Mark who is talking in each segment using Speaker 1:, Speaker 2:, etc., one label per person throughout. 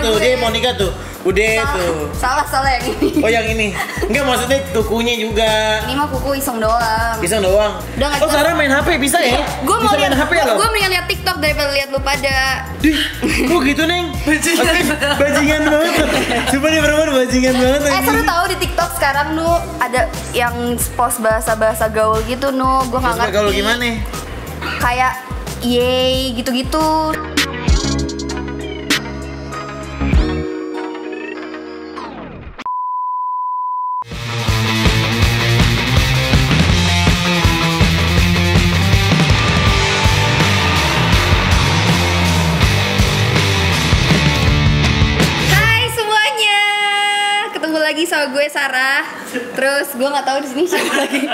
Speaker 1: tuh, dia mau nikah tuh. Udah tuh.
Speaker 2: Salah yang ini.
Speaker 1: Oh yang ini. Enggak maksudnya kukunya juga.
Speaker 2: Ini mah kuku iseng doang.
Speaker 1: Iseng doang.
Speaker 2: Udah nggak
Speaker 1: Oh Sarah main HP bisa ya?
Speaker 2: Gue mau
Speaker 1: bisa
Speaker 2: lihat
Speaker 1: main HP ya lo?
Speaker 2: Gue mendingan lihat TikTok daripada lihat lu pada.
Speaker 1: Dih, kok gitu Neng? Bajingan banget. Coba nih perempuan bajingan banget.
Speaker 2: Seru tahu di TikTok sekarang nu ada yang post bahasa gaul gitu nu. Gue nggak ngerti.
Speaker 1: Gaul gimana?
Speaker 2: Kayak yay gitu-gitu. Lagi sama gue Sarah, terus gue nggak tahu di sini siapa lagi.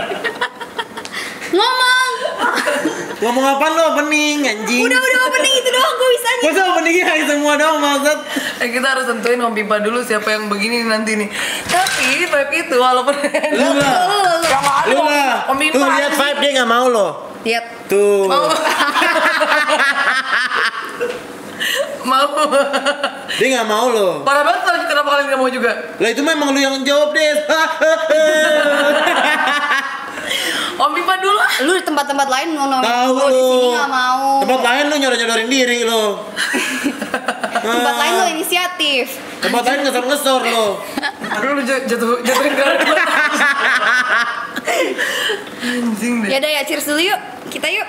Speaker 1: Ngomong apa lo opening anjing?
Speaker 2: Udah opening itu doang gue bisanya.
Speaker 1: Masa openingnya kayak semua doang maksud?
Speaker 3: Kita harus tentuin Om Pipa dulu siapa yang begini nanti nih. Tapi vibe itu walaupun
Speaker 1: Lu lah.
Speaker 3: Om Pipa.
Speaker 1: Tuh lihat vibe dia nggak mau lo.
Speaker 2: Lihat.
Speaker 1: Tuh.
Speaker 3: Mau.
Speaker 1: Dia nggak mau lo.
Speaker 3: Parah banget kenapa kalian nggak mau juga?
Speaker 1: Lah itu memang lu yang jawab deh.
Speaker 2: Om Pipa dulu lah. Lu di tempat-tempat lain mau
Speaker 1: Tahu
Speaker 2: di sini nggak mau.
Speaker 1: Tempat lain lu nyodorin diri lo.
Speaker 2: Tempat lain lu inisiatif.
Speaker 1: Tempat lain ngesor lo.
Speaker 3: Aduh lu jatuhin ke anjing deh.
Speaker 2: Ya udah ya, cheers dulu yuk. Kita yuk.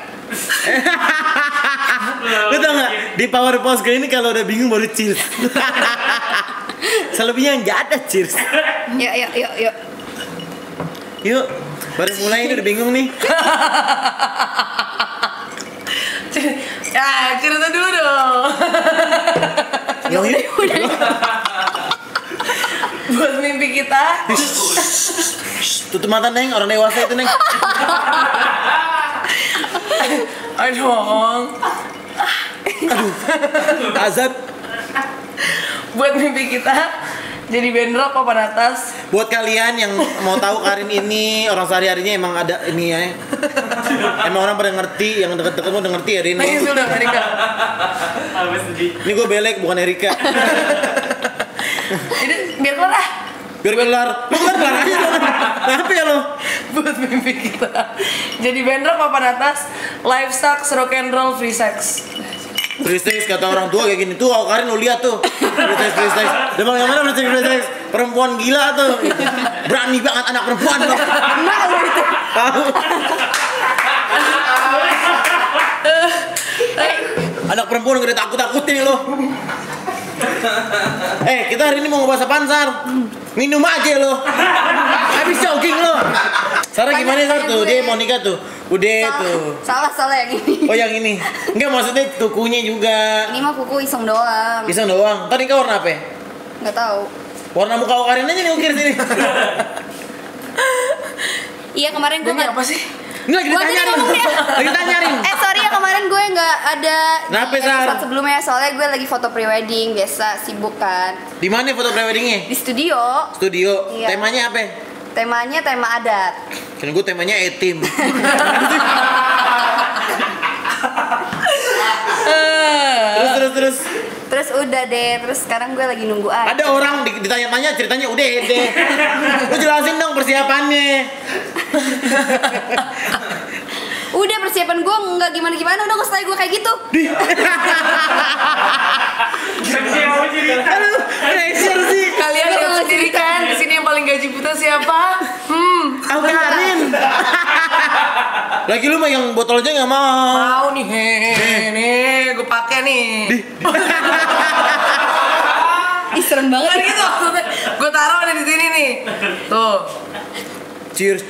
Speaker 1: Lu tau gak? Di power pose kayak ini kalau udah bingung baru cheers. Selebihnya nggak ada cheers.
Speaker 2: Yuk.
Speaker 1: Yuk, baru mulai ini udah bingung nih.
Speaker 3: Ya, cerita dulu dong.
Speaker 1: Udah.
Speaker 3: Buat mimpi kita.
Speaker 1: Tutup mata Neng, orang dewasa itu Neng.
Speaker 3: Ayo dong.
Speaker 1: Azab.
Speaker 3: Buat mimpi kita jadi band rock papan atas.
Speaker 1: Buat kalian yang mau tahu Karin ini orang sehari-harinya emang ada ini ya. Emang orang pada ngerti, yang deket-deket mau udah ngerti ya Rin.
Speaker 3: Nangis udah Erika.
Speaker 1: Ini gue belek bukan Erika.
Speaker 3: Ini biar kelar ah.
Speaker 1: Biar kelar. Lu kelar aja lo. Kenapa ya lo?
Speaker 3: Buat mimpi kita jadi band rock papan atas, live sucks, rock and roll, free sex.
Speaker 1: Free sex kata orang tua kayak gini tuh, Karin lu lihat tuh. Free sex. Demang yang mana free sex? Perempuan gila tuh. Berani banget anak perempuan lo.
Speaker 2: Enggak lo itu.
Speaker 1: Tahu. Anak perempuan gak takut-takutin lo. Kita hari ini mau ngebahas apaan Sar? Minum aja lo. Habis jogging lo. Sarah gimana Sar tuh? Dia mau nikah tuh. Udah tuh.
Speaker 2: Salah yang ini.
Speaker 1: Oh yang ini. Enggak maksudnya kukunya juga.
Speaker 2: Ini mah kuku iseng doang.
Speaker 1: Iseng doang. Tadi kau warna apa?
Speaker 2: Nggak tahu.
Speaker 1: Warna muka Karin aja nih ukir sini.
Speaker 2: Iya kemarin gue
Speaker 3: Ini apa sih?
Speaker 1: Ini lagi ditanyarin. Lagi ditanyarin.
Speaker 2: Sorry ya kemarin gue nggak ada
Speaker 1: Kenapa,
Speaker 2: di
Speaker 1: Sar?
Speaker 2: episode sebelumnya soalnya gue lagi foto prewedding biasa sibuk kan
Speaker 1: Di mana foto preweddingnya?
Speaker 2: di studio.
Speaker 1: Studio.
Speaker 2: Iya.
Speaker 1: Temanya apa?
Speaker 2: Temanya tema adat.
Speaker 1: Kan gue temanya etim. Terus.
Speaker 2: Terus udah deh, terus sekarang gue lagi nunggu aja.
Speaker 1: Ada orang ditanya-tanya ceritanya udah deh. Lu jelasin dong persiapannya.
Speaker 2: Udah persiapan gue nggak gimana udah nggak gue kayak gitu.
Speaker 1: Aduh, pressure sih.
Speaker 3: Kalian lihat sendiri kan di sini yang paling gaji buta siapa?
Speaker 1: Aku Karin. Lagi lu mah yang botol aja nggak mau.
Speaker 3: Mau nih, nih gue pakai nih.
Speaker 2: Ih serem banget.
Speaker 3: Kan gitu maksudnya. Gue taruh ada di sini nih. Tuh.
Speaker 1: Cheers.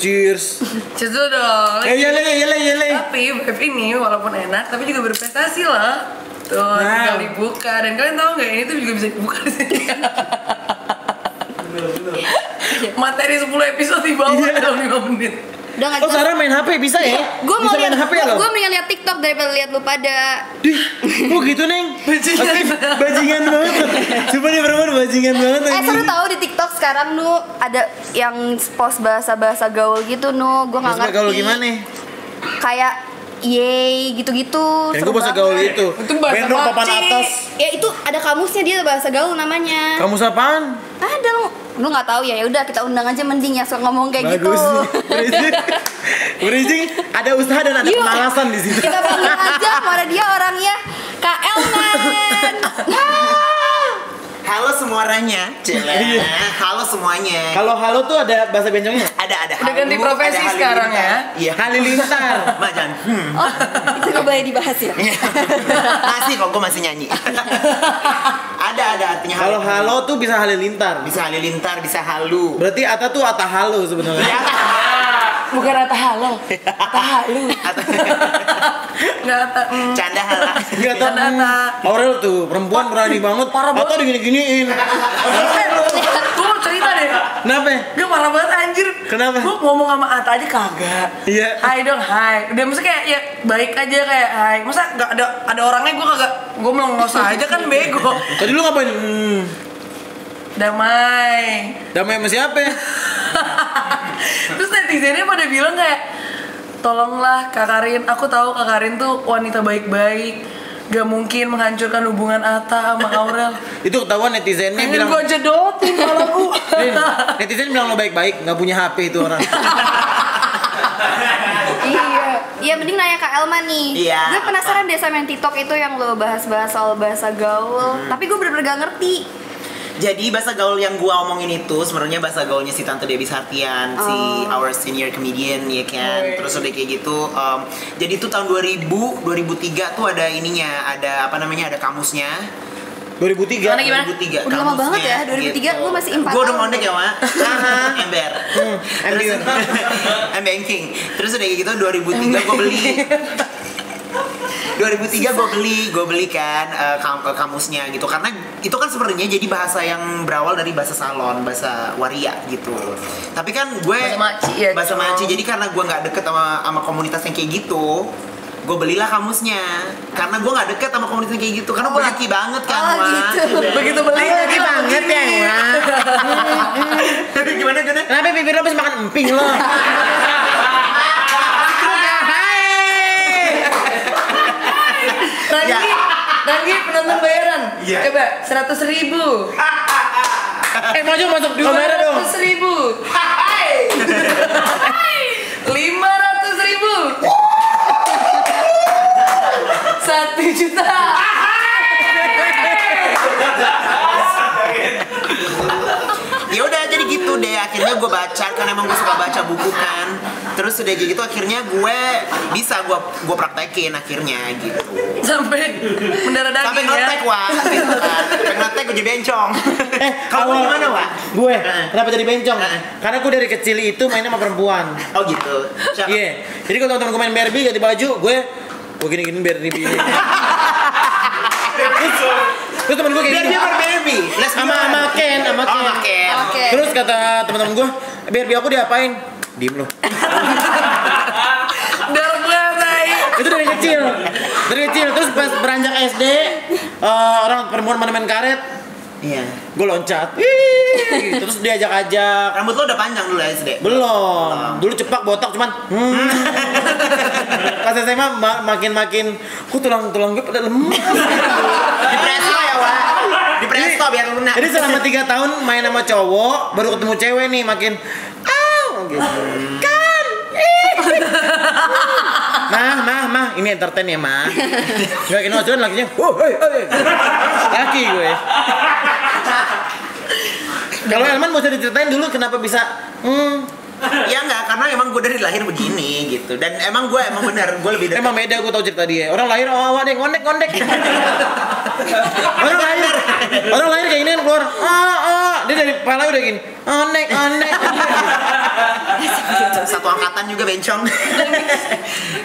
Speaker 3: Cheers dulu dong.
Speaker 1: Yele.
Speaker 3: Tapi vape ini walaupun enak tapi juga berprestasi loh. Tuh, tinggal dibuka dan kalian tahu nggak ini tuh juga bisa dibuka di sini. Materi 10 episode di bawah dalam 5 menit.
Speaker 2: Udah nggak
Speaker 1: Oh Sarah main HP bisa ya?
Speaker 2: Gue mau
Speaker 1: Bisa main
Speaker 2: lihat
Speaker 1: HP ya lo?
Speaker 2: gue mendingan lihat TikTok daripada lihat lu pada.
Speaker 1: Dih, kok gitu Neng? Bajingan banget. Coba nih perempuan bajingan banget.
Speaker 2: Seru tahu di TikTok sekarang nu ada yang post bahasa gaul gitu nu. Gue nggak ngerti.
Speaker 1: Kalau gimana?
Speaker 2: Kayak yay gitu-gitu.
Speaker 1: Yang
Speaker 2: Seru
Speaker 1: gue bahasa gaul
Speaker 2: banget.
Speaker 1: itu.
Speaker 3: Itu bahasa
Speaker 1: Benrok papan
Speaker 3: maci.
Speaker 1: atas.
Speaker 2: Ya itu ada kamusnya, dia bahasa gaul namanya.
Speaker 1: Kamu apaan?
Speaker 2: Ada lu nggak tahu ya? Ya udah kita undang aja mending yang suka ngomong kayak gitu.
Speaker 1: Berizing, ada usaha dan ada
Speaker 2: Yuk,
Speaker 1: kemalasan di situ.
Speaker 2: Kita panggil aja kepada dia orangnya Kak Elman.
Speaker 4: Halo semuanya, halo semuanya.
Speaker 1: Kalau halo tuh ada bahasa bencongnya?
Speaker 4: Ada
Speaker 3: Udah ganti
Speaker 4: halu,
Speaker 3: profesi
Speaker 4: ada
Speaker 3: sekarang
Speaker 4: halilintar.
Speaker 3: ya?
Speaker 4: Iya.
Speaker 1: Halilintar.
Speaker 4: Mak jangan.
Speaker 2: Oh, itu nggak boleh dibahas ya?
Speaker 4: Masih kok, gue masih nyanyi. ada artinya
Speaker 1: Kalau halo tuh bisa halilintar.
Speaker 4: bisa halilintar, bisa halu.
Speaker 1: Berarti Ata tuh Ata halo sebenarnya.
Speaker 4: Ya,
Speaker 3: Bukan Atta Halo, Atta Halu. Nggak Atta.
Speaker 4: canda hala.
Speaker 1: Enggak tahu.
Speaker 3: Canda, Ata.
Speaker 1: Aurel tuh perempuan berani banget.
Speaker 3: Parah banget.
Speaker 1: Atau digini-giniin.
Speaker 3: Gue mau cerita deh.
Speaker 1: Kenapa?
Speaker 3: Gue parah banget anjir.
Speaker 1: Kenapa?
Speaker 3: Gue ngomong sama Atta aja kagak.
Speaker 1: Iya.
Speaker 3: Hai dong, hai. Udah maksudnya kayak ya baik aja kayak hai. Masa nggak ada orangnya gue kagak. Gue melongos aja kan bego.
Speaker 1: Tadi lu ngapain?
Speaker 3: Damai.
Speaker 1: Damai sama siapa?
Speaker 3: Terus netizennya pada bilang kayak tolonglah Kak Karin, aku tahu Kak Karin tuh wanita baik-baik, gak mungkin menghancurkan hubungan Atta sama Aurel.
Speaker 1: Itu ketahuan netizennya
Speaker 3: Pengen
Speaker 1: bilang.
Speaker 3: gue jedotin malah gue.
Speaker 1: Netizen bilang lo baik-baik, nggak punya HP itu orang.
Speaker 2: Iya, mending nanya Kak Elman nih.
Speaker 4: Iya.
Speaker 2: Gue penasaran deh sama yang TikTok itu yang lo bahas-bahas soal bahasa gaul. Tapi gue bener-bener gak ngerti.
Speaker 4: Jadi bahasa gaul yang gua omongin itu sebenarnya bahasa gaulnya si Tante Debbie Sartian, si our senior comedian ya kan. Terus udah kayak gitu. Jadi itu tahun 2003 tuh ada ininya, ada apa namanya, ada kamusnya.
Speaker 1: 2003.
Speaker 3: Gimana, gimana?
Speaker 4: 2003
Speaker 2: Udah lama banget ya, 2003 gua masih 4
Speaker 4: Gue udah
Speaker 2: tahun.
Speaker 4: ngondek ya, Mak. Ember. Terus embanking. Terus udah kayak gitu 2003 gue beli. 2003 gue beli kan kamusnya gitu, karena itu kan sebenarnya jadi bahasa yang berawal dari bahasa salon, bahasa waria gitu. Tapi kan gue
Speaker 3: Bahasa maci ya,
Speaker 4: bahasa
Speaker 3: gitu.
Speaker 4: maci, jadi karena gue nggak deket sama komunitas yang kayak gitu, gue belilah kamusnya karena gue nggak deket sama komunitas yang kayak gitu, karena gue laki banget kan.
Speaker 2: Oh,
Speaker 4: Wak.
Speaker 2: gitu.
Speaker 3: Begitu beli
Speaker 1: Laki banget ya, Wak.
Speaker 4: Tapi gimana?
Speaker 1: Kenapa bibir lo habis makan emping lo?
Speaker 3: Nanti penonton bayaran.
Speaker 4: Iya.
Speaker 3: Coba 100.000.
Speaker 1: Maju masuk di kamera dong.
Speaker 3: 200.000. 500.000. 1 juta.
Speaker 4: Ya udah jadi gitu deh, akhirnya gue baca karena emang gue suka baca buku kan. Terus udah gitu akhirnya gue bisa gue praktekin akhirnya gitu.
Speaker 3: Sampai mendarah daging
Speaker 4: Sampai
Speaker 3: ya.
Speaker 4: ngetek, Wak. Sampai ngetek gue jadi bencong. Kalau lu gimana, Wak?
Speaker 1: Gue, kenapa jadi bencong? Karena gue dari kecil itu mainnya sama perempuan.
Speaker 4: Oh gitu. Siapa?
Speaker 1: Iya. Jadi kalau teman-teman gue main Barbie ganti baju, gue gini-gini Barbie ini. Terus temen gue kayak
Speaker 4: Biar
Speaker 1: gini.
Speaker 4: dia berbaby.
Speaker 1: Sama Ken.
Speaker 4: Oke.
Speaker 2: Oke.
Speaker 1: Terus kata teman-teman gue, Barbie aku diapain? Diem lo.
Speaker 3: Darah gue tai.
Speaker 1: Itu dari kecil. Terus pas beranjak SD, orang perempuan pada main karet,
Speaker 4: Iya.
Speaker 1: gue loncat. Ih, gitu. Terus diajak-ajak.
Speaker 4: Rambut lo udah panjang dulu ya, SD?
Speaker 1: Belum. Dulu cepak botak cuman. Pas SMA makin kok tulang gue pada lemes.
Speaker 4: Di presto ya, Wak. Di presto biar lunak.
Speaker 1: Jadi selama 3 tahun main sama cowok, baru ketemu cewek nih makin gitu. Kan. Mah, ini entertain ya, Mah. Enggak kena acuan lakinya. Hei. Laki gue. Kalau Elman mau diceritain dulu kenapa bisa
Speaker 4: Ya enggak, karena emang gue dari lahir begini gitu. Dan emang bener, gue lebih dari
Speaker 1: emang beda, gue tau cerita dia. Orang lahir awal deh ngondek. Orang lahir kayak gini kan keluar. Dia dari kepala udah gini. Ngondek.
Speaker 4: satu angkatan juga bencong.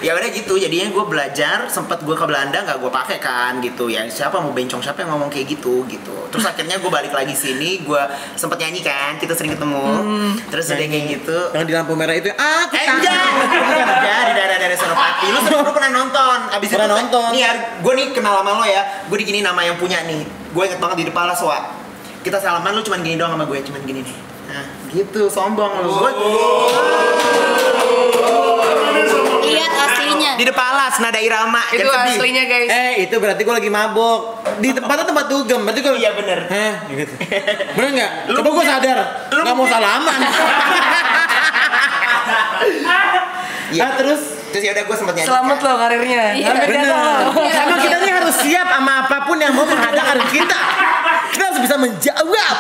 Speaker 4: Ya udah gitu, jadinya gue belajar, sempet gue ke Belanda nggak gue pakai kan gitu ya, siapa mau bencong, siapa yang ngomong kayak gitu. Terus akhirnya gue balik lagi sini, gue sempet nyanyi kan, kita sering ketemu. Terus udah kayak gitu.
Speaker 1: Yang di lampu merah itu
Speaker 4: Enggak di daerah Senopati. Lu pernah nonton? Abis
Speaker 1: Pernah
Speaker 4: itu,
Speaker 1: nonton.
Speaker 4: Nih ya, gue nih kenal sama lo ya. Gue digini nama yang punya nih. Gue inget banget di depan lah, Soa. Kita salaman, lu cuman gini doang sama gue, cuman gini nih. Nah, gitu, sombong lu.
Speaker 2: Iya, Lihat aslinya.
Speaker 4: Di Depalas, nada irama.
Speaker 3: Itu
Speaker 4: jangan sedih.
Speaker 3: aslinya guys.
Speaker 1: Itu berarti gue lagi mabok. Di tempat dugem. Berarti gue
Speaker 4: Iya bener.
Speaker 1: gitu. Bener nggak? Coba gue sadar. Nggak mau salaman.
Speaker 4: Iya.
Speaker 1: Terus
Speaker 4: ya udah gue sempet nyanyi.
Speaker 3: Selamat lo karirnya.
Speaker 2: Iya.
Speaker 3: Harga
Speaker 1: bener.
Speaker 3: jatuh lo.
Speaker 1: Sama kita nih harus siap sama apapun yang mau menghadang karir kita. Kita harus bisa menjawab.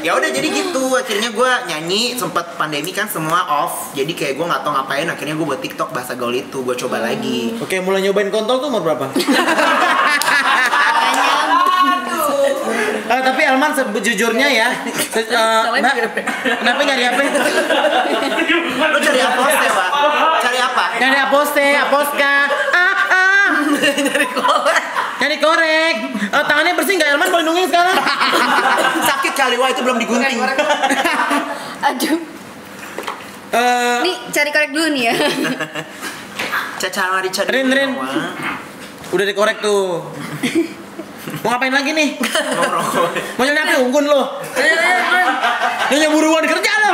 Speaker 4: Ya udah jadi gitu, akhirnya gue nyanyi, sempet pandemi kan semua off, jadi kayak gue nggak tahu ngapain, akhirnya gue buat TikTok bahasa gaul itu, gue coba lagi.
Speaker 1: Oke, mulai nyobain kontol tuh umur berapa? Tapi Elman sejujurnya ya, Mbak, kenapa nyari apa?
Speaker 4: Lo cari aposte, Pak? Cari apa?
Speaker 1: Nyari aposka. Nyari korek. Tangannya bersih nggak Elman? Boleh nungguin sekarang?
Speaker 4: Sakit kali, wah itu belum digunting.
Speaker 2: Aduh. Nih cari korek dulu nih ya.
Speaker 4: Caca mari cari.
Speaker 1: Rin. Udah dikorek tuh. Mau ngapain lagi nih? Mau nyari apa? Unggun lo. Nyonya buruan kerja lo.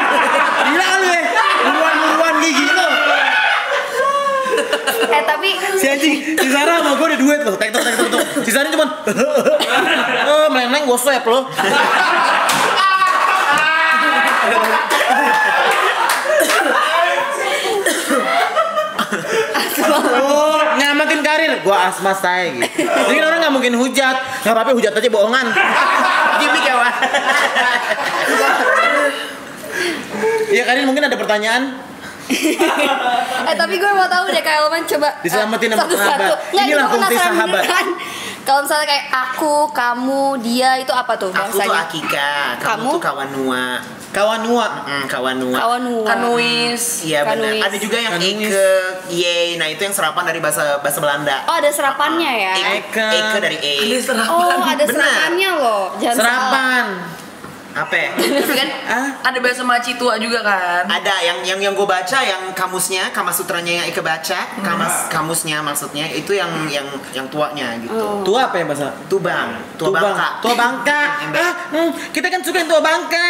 Speaker 1: Gila lu ya. Buruan gigi lo.
Speaker 2: Tapi
Speaker 1: Si anjing, si Sarah sama gue udah duet loh. Tek. Si Sarah cuman meleng gue swipe lo. Nyamatin karir, gue asma saya gitu. Jadi kan orang nggak mungkin hujat, nggak apa-apa hujat aja bohongan.
Speaker 4: Gimik ya, Pak?
Speaker 1: Iya Karin mungkin ada pertanyaan.
Speaker 2: tapi gue mau tahu deh Kak Elman coba
Speaker 1: Diselamatin sama
Speaker 2: satu-satu.
Speaker 1: sahabat.
Speaker 2: Nggak,
Speaker 1: Inilah
Speaker 2: gue
Speaker 1: fungsi
Speaker 2: penasaran
Speaker 1: sahabat.
Speaker 2: beneran. Kalau misalnya kayak aku, kamu, dia itu apa tuh
Speaker 4: Aku tuh
Speaker 2: bahasanya?
Speaker 4: Akika, kamu
Speaker 2: Kamu?
Speaker 4: tuh Kawanua.
Speaker 1: Kawanua.
Speaker 4: Kawanua.
Speaker 2: Kawanua.
Speaker 3: Kanuis.
Speaker 4: Iya benar.
Speaker 2: Kanuis.
Speaker 4: Ada juga yang
Speaker 1: Kanuis.
Speaker 4: Eke, Ye. Nah itu yang serapan dari bahasa Belanda.
Speaker 2: Oh ada serapannya ya?
Speaker 1: Eke.
Speaker 4: Eke dari E.
Speaker 3: Ini serapan.
Speaker 2: Oh ada
Speaker 4: Bener.
Speaker 2: serapannya loh. Jangan salah.
Speaker 1: Serapan.
Speaker 4: Apa? ya?
Speaker 3: Tapi kan ada bahasa maci tua juga kan.
Speaker 4: Ada yang gue baca yang kamusnya, Kamasutranya yang Eke baca, kamusnya maksudnya itu yang tuanya gitu.
Speaker 1: Tua apa ya bahasa?
Speaker 4: Tua Bangka.
Speaker 1: Tua Bangka. Kita kan suka yang tua Bangka.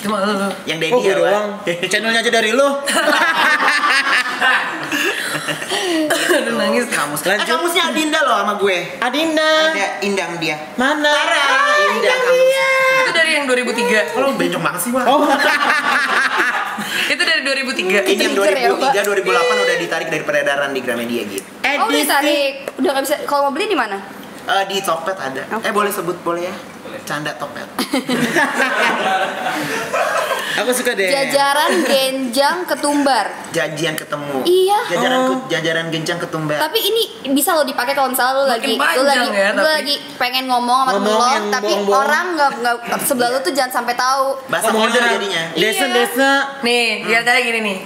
Speaker 3: Gimana lo?
Speaker 4: Yang
Speaker 1: Oh
Speaker 4: Dedi
Speaker 1: gue
Speaker 4: ya, Pak?
Speaker 1: doang. Channelnya aja dari lu.
Speaker 3: Aduh nangis.
Speaker 4: Kamus.
Speaker 1: Lanjut.
Speaker 4: Kamusnya Adinda loh sama gue.
Speaker 1: Adinda.
Speaker 4: Ada Indang dia.
Speaker 1: Mana?
Speaker 4: Indah kamus.
Speaker 3: Itu dari yang 2003.
Speaker 4: Kalau bencong banget sih, Wah.
Speaker 1: Oh.
Speaker 3: Itu dari 2003.
Speaker 4: Ini yang
Speaker 2: Trigger ya,
Speaker 4: 2003, 2008 udah ditarik dari peredaran di Gramedia gitu.
Speaker 2: Oh udah tarik. Udah nggak bisa. Kalau mau beli di mana?
Speaker 4: Di Tokped ada.
Speaker 2: Oke.
Speaker 4: Boleh sebut boleh ya? Canda Tokped.
Speaker 1: Aku suka deh.
Speaker 2: Jajaran Genjang Ketumbar.
Speaker 4: Janjian ketemu.
Speaker 2: Iya.
Speaker 4: Jajaran Genjang Ketumbar.
Speaker 2: Tapi ini bisa lo dipakai kalau misalnya lo
Speaker 3: Makin
Speaker 2: lagi
Speaker 3: panjang ya,
Speaker 2: lo
Speaker 3: tapi.
Speaker 2: lagi pengen ngomong sama temen
Speaker 1: Ngomong
Speaker 2: lo,
Speaker 1: yang
Speaker 2: tapi
Speaker 1: bohong-bohong.
Speaker 2: orang nggak sebelah lo tuh jangan sampai tahu.
Speaker 4: Bahasa
Speaker 1: Ngomongnya
Speaker 4: Polda jadinya.
Speaker 1: Desa.
Speaker 3: Nih, biar kayak gini nih.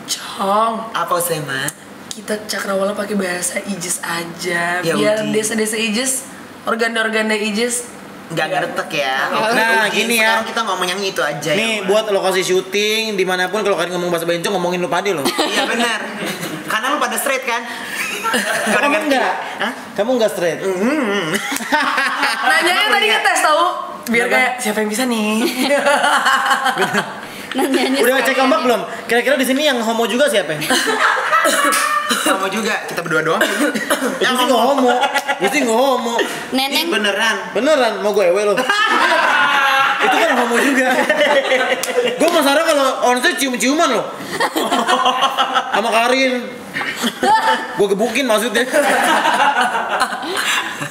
Speaker 3: Cong,
Speaker 4: Apa sih, Ma?
Speaker 3: kita cakrawala pakai bahasa Ijes aja.
Speaker 4: Ya
Speaker 3: Biar
Speaker 4: uji.
Speaker 3: desa-desa Ijes, organda-organda Ijes.
Speaker 4: Nggak ngeretek ya.
Speaker 1: Nah,
Speaker 4: Uji.
Speaker 1: gini ya.
Speaker 4: Sekarang kita ngomong yang itu aja.
Speaker 1: Nih
Speaker 4: ya, Ma.
Speaker 1: buat lokasi syuting dimanapun kalau kalian ngomong bahasa bencong ngomongin lu pade loh.
Speaker 4: Iya benar. Karena lu pada straight kan? Pada
Speaker 1: Kamu
Speaker 4: ngerti.
Speaker 1: enggak?
Speaker 4: Hah?
Speaker 1: Kamu enggak straight?
Speaker 3: Nanyanya tadi ngetes tau. Biar
Speaker 1: Kenapa?
Speaker 3: kayak siapa yang bisa nih.
Speaker 2: Nanyanya
Speaker 1: Udah cek
Speaker 2: sekalian.
Speaker 1: ombak belum? Kira-kira di sini yang homo juga siapa?
Speaker 4: Sama juga. Kita berdua doang.
Speaker 1: Itu sih nggak homo. Itu sih nggak homo.
Speaker 2: Neneng.
Speaker 4: Beneran.
Speaker 1: Beneran mau gue ewe lo. Itu kan homo juga. Gue sama Sarah kalau onstage cium-ciuman loh. Sama Karin. Gue gebukin maksudnya.